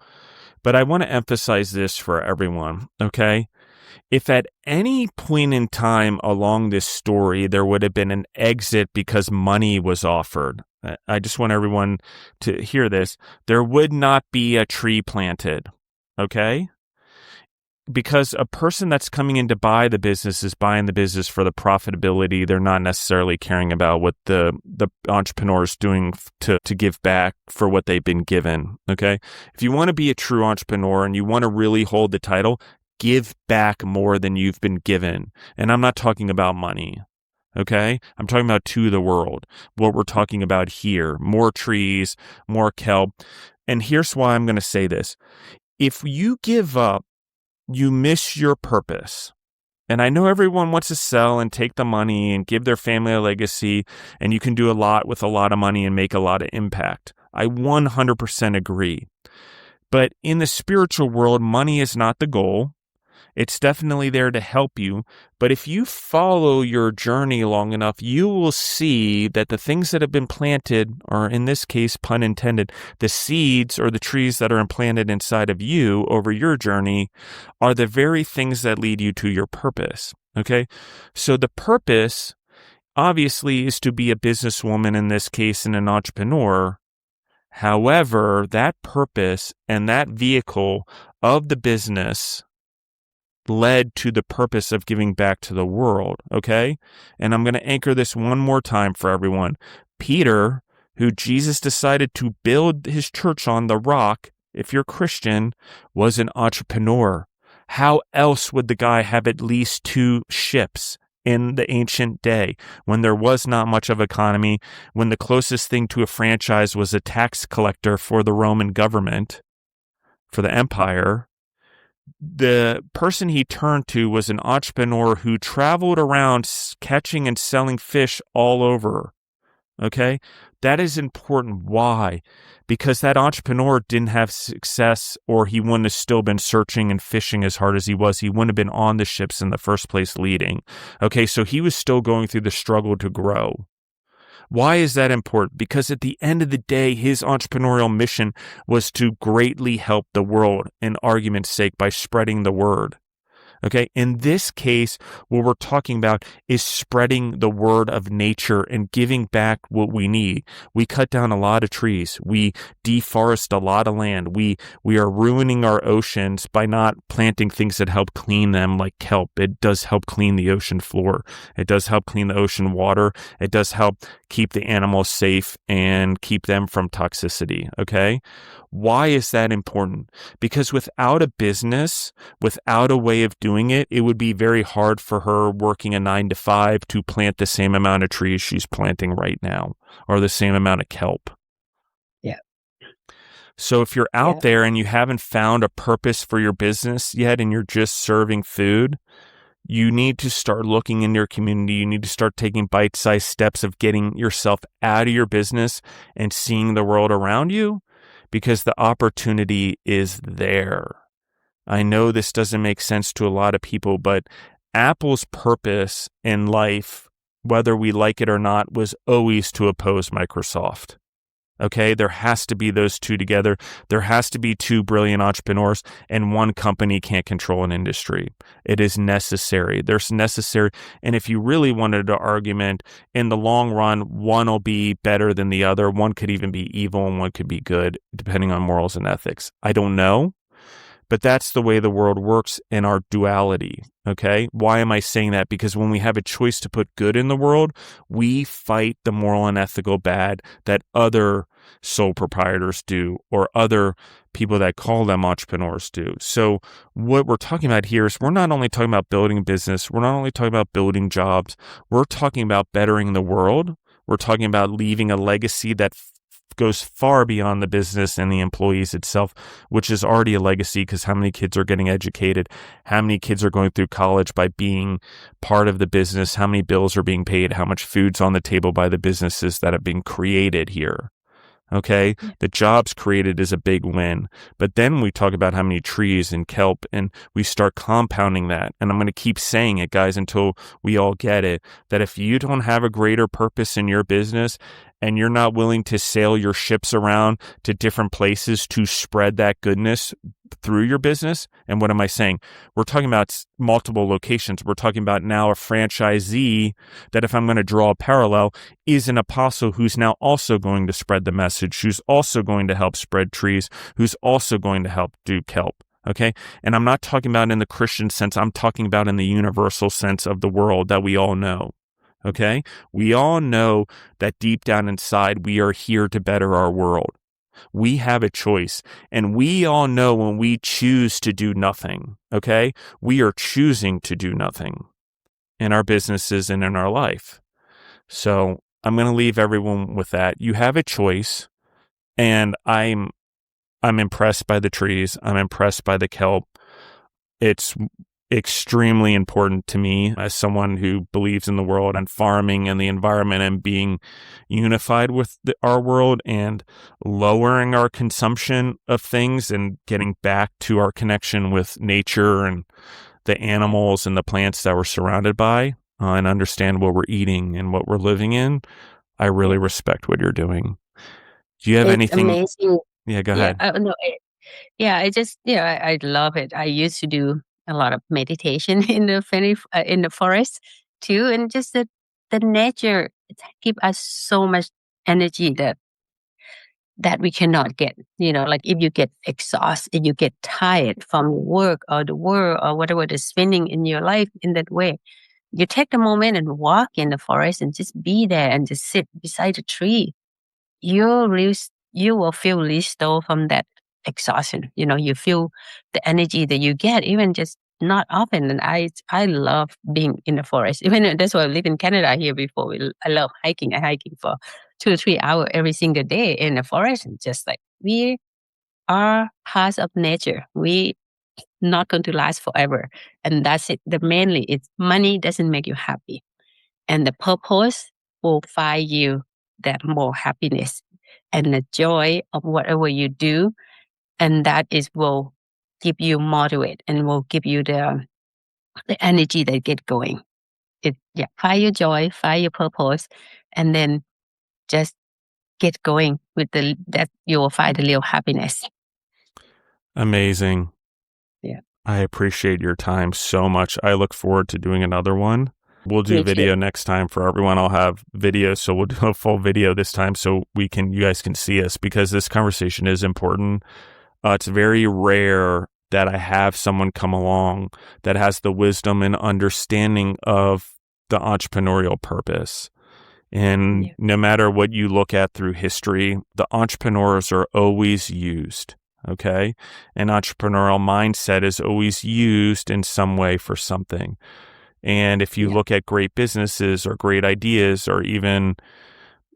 But I want to emphasize this for everyone, okay? If at any point in time along this story there would have been an exit because money was offered, I just want everyone to hear this, there would not be a tree planted, okay? Because a person that's coming in to buy the business is buying the business for the profitability. They're not necessarily caring about what the entrepreneur is doing to give back for what they've been given, okay? If you want to be a true entrepreneur and you want to really hold the title, give back more than you've been given. And I'm not talking about money, okay? I'm talking about to the world. What we're talking about here, more trees, more kelp. And here's why I'm going to say this. If you give up, you miss your purpose. And I know everyone wants to sell and take the money and give their family a legacy, and you can do a lot with a lot of money and make a lot of impact. I 100% agree. But in the spiritual world, money is not the goal. It's definitely there to help you. But if you follow your journey long enough, you will see that the things that have been planted, or in this case, pun intended, the seeds or the trees that are implanted inside of you over your journey are the very things that lead you to your purpose. Okay? So the purpose, obviously, is to be a businesswoman in this case and an entrepreneur. However, that purpose and that vehicle of the business led to the purpose of giving back to the world, okay? And I'm going to anchor this one more time for everyone. Peter, who Jesus decided to build his church on the rock, if you're Christian, was an entrepreneur. How else would the guy have at least 2 ships in the ancient day when there was not much of economy, when the closest thing to a franchise was a tax collector for the Roman government, for the empire? the person he turned to was an entrepreneur who traveled around catching and selling fish all over. Okay. That is important. Why? Because that entrepreneur didn't have success, or he wouldn't have still been searching and fishing as hard as he was. He wouldn't have been on the ships in the first place leading. Okay. So he was still going through the struggle to grow. Why is that important? Because at the end of the day, his entrepreneurial mission was to greatly help the world, in argument's sake, by spreading the word. Okay. In this case, what we're talking about is spreading the word of nature and giving back what we need. We cut down a lot of trees. We deforest a lot of land. We are ruining our oceans by not planting things that help clean them, like kelp. It does help clean the ocean floor. It does help clean the ocean water. It does help keep the animals safe and keep them from toxicity. Okay. Why is that important? Because without a business, without a way of doing it, it would be very hard for her working a 9 to 5 to plant the same amount of trees she's planting right now, or the same amount of kelp. Yeah. So if you're out there and you haven't found a purpose for your business yet, and you're just serving food, you need to start looking in your community. You need to start taking bite-sized steps of getting yourself out of your business and seeing the world around you, because the opportunity is there. I know this doesn't make sense to a lot of people, but Apple's purpose in life, whether we like it or not, was always to oppose Microsoft. Okay, there has to be those two together. There has to be two brilliant entrepreneurs, and one company can't control an industry. It is necessary. There's necessary. And if you really wanted to argument, in the long run, one will be better than the other. One could even be evil and one could be good, depending on morals and ethics. I don't know. But that's the way the world works in our duality, okay? Why am I saying that? Because when we have a choice to put good in the world, we fight the moral and ethical bad that other sole proprietors do, or other people that call them entrepreneurs do. So what we're talking about here is, we're not only talking about building a business, we're not only talking about building jobs, we're talking about bettering the world. We're talking about leaving a legacy that goes far beyond the business and the employees itself, which is already a legacy, because how many kids are getting educated? How many kids are going through college by being part of the business? How many bills are being paid? How much food's on the table by the businesses that have been created here? Okay. The jobs created is a big win. But then we talk about how many trees and kelp, and we start compounding that. And I'm going to keep saying it, guys, until we all get it, that if you don't have a greater purpose in your business, and you're not willing to sail your ships around to different places to spread that goodness through your business. And what am I saying? We're talking about multiple locations. We're talking about now a franchisee that, if I'm going to draw a parallel, is an apostle who's now also going to spread the message, who's also going to help spread trees, who's also going to help do kelp. Okay. And I'm not talking about in the Christian sense. I'm talking about in the universal sense of the world that we all know. Okay. We all know that deep down inside, we are here to better our world. We have a choice, and we all know when we choose to do nothing. Okay. We are choosing to do nothing in our businesses and in our life. So I'm going to leave everyone with that. You have a choice, and I'm impressed by the trees. I'm impressed by the kelp. It's extremely important to me as someone who believes in the world and farming and the environment and being unified with our world and lowering our consumption of things and getting back to our connection with nature and the animals and the plants that we're surrounded by, and understand what we're eating and what we're living in. I really respect what you're doing. Do you have It's anything? amazing. Yeah, go Yeah. ahead. No, I just, I love it. I used to do a lot of meditation in in the forest too, and just the nature give us so much energy that we cannot get. Like if you get exhausted, you get tired from work or the work or whatever is spinning in your life in that way. You take the moment and walk in the forest and just be there and just sit beside a tree. You will feel restored from that exhaustion. You feel the energy that you get, even just not often. And I love being in the forest. Even that's why I live in Canada here before. I love hiking. I hiking for 2 or 3 hours every single day in the forest. And just like we are parts of nature. not going to last forever. And that's it. Mainly, it's money doesn't make you happy. And the purpose will find you that more happiness and the joy of whatever you do. And that is will give you moderate and will give you the energy that get going. Find your joy, find your purpose, and then just get going with that you will find the real happiness. Amazing. Yeah. I appreciate your time so much. I look forward to doing another one. We'll do Me video too. next time for everyone. I'll have video, so we'll do a full video this time so you guys can see us, because this conversation is important. It's very rare that I have someone come along that has the wisdom and understanding of the entrepreneurial purpose. And no matter what you look at through history, the entrepreneurs are always used. Okay. An entrepreneurial mindset is always used in some way for something. And if you look at great businesses or great ideas, or even,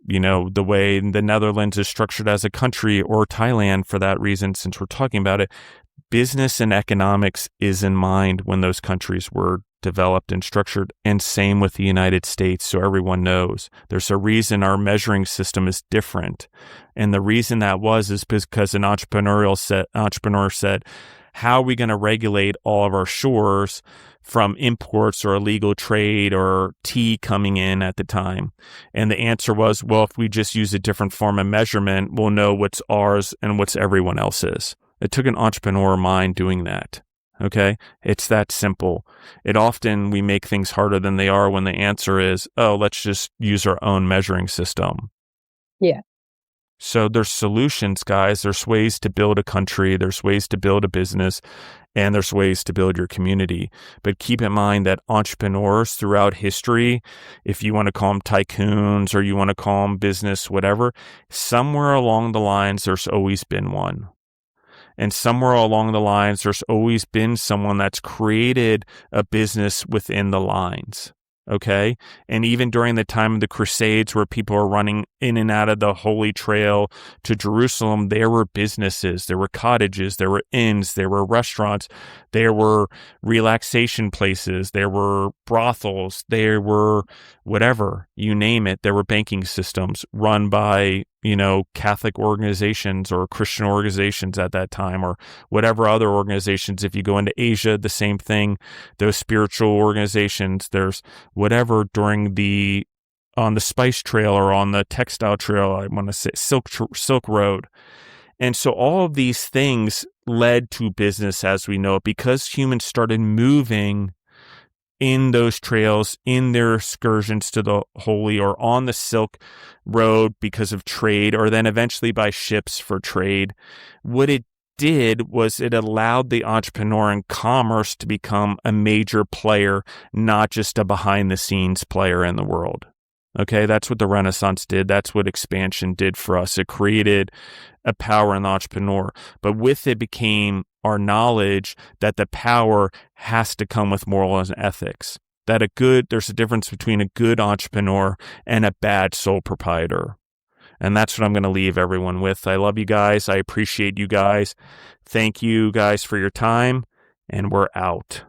the way the Netherlands is structured as a country, or Thailand for that reason, since we're talking about it, business and economics is in mind when those countries were developed and structured, and same with the United States. So everyone knows there's a reason our measuring system is different. And the reason that is because an entrepreneur said, how are we going to regulate all of our shores from imports or illegal trade or tea coming in at the time? And the answer was, well, if we just use a different form of measurement, we'll know what's ours and what's everyone else's. It took an entrepreneur mind doing that. Okay. It's that simple. We make things harder than they are when the answer is, oh, let's just use our own measuring system. Yeah. So there's solutions, guys. There's ways to build a country. There's ways to build a business, and there's ways to build your community. But keep in mind that entrepreneurs throughout history, if you want to call them tycoons or you want to call them business, whatever, somewhere along the lines, there's always been one. And somewhere along the lines, there's always been someone that's created a business within the lines. Okay. And even during the time of the Crusades, where people are running in and out of the Holy Trail to Jerusalem, there were businesses, there were cottages, there were inns, there were restaurants, there were relaxation places, there were brothels, there were whatever, you name it. There were banking systems run by, Catholic organizations or Christian organizations at that time, or whatever other organizations. If you go into Asia, the same thing, those spiritual organizations, there's whatever on the spice trail or on the textile trail, I want to say Silk Road. And so all of these things led to business as we know it, because humans started moving in those trails, in their excursions to the holy, or on the Silk Road because of trade, or then eventually by ships for trade. What it did was it allowed the entrepreneur in commerce to become a major player, not just a behind the scenes player in the world. Okay, that's what the Renaissance did. That's what expansion did for us. It created a power in the entrepreneur. But with it became our knowledge that the power has to come with morals and ethics. There's a difference between a good entrepreneur and a bad sole proprietor. And that's what I'm going to leave everyone with. I love you guys. I appreciate you guys. Thank you guys for your time, and we're out.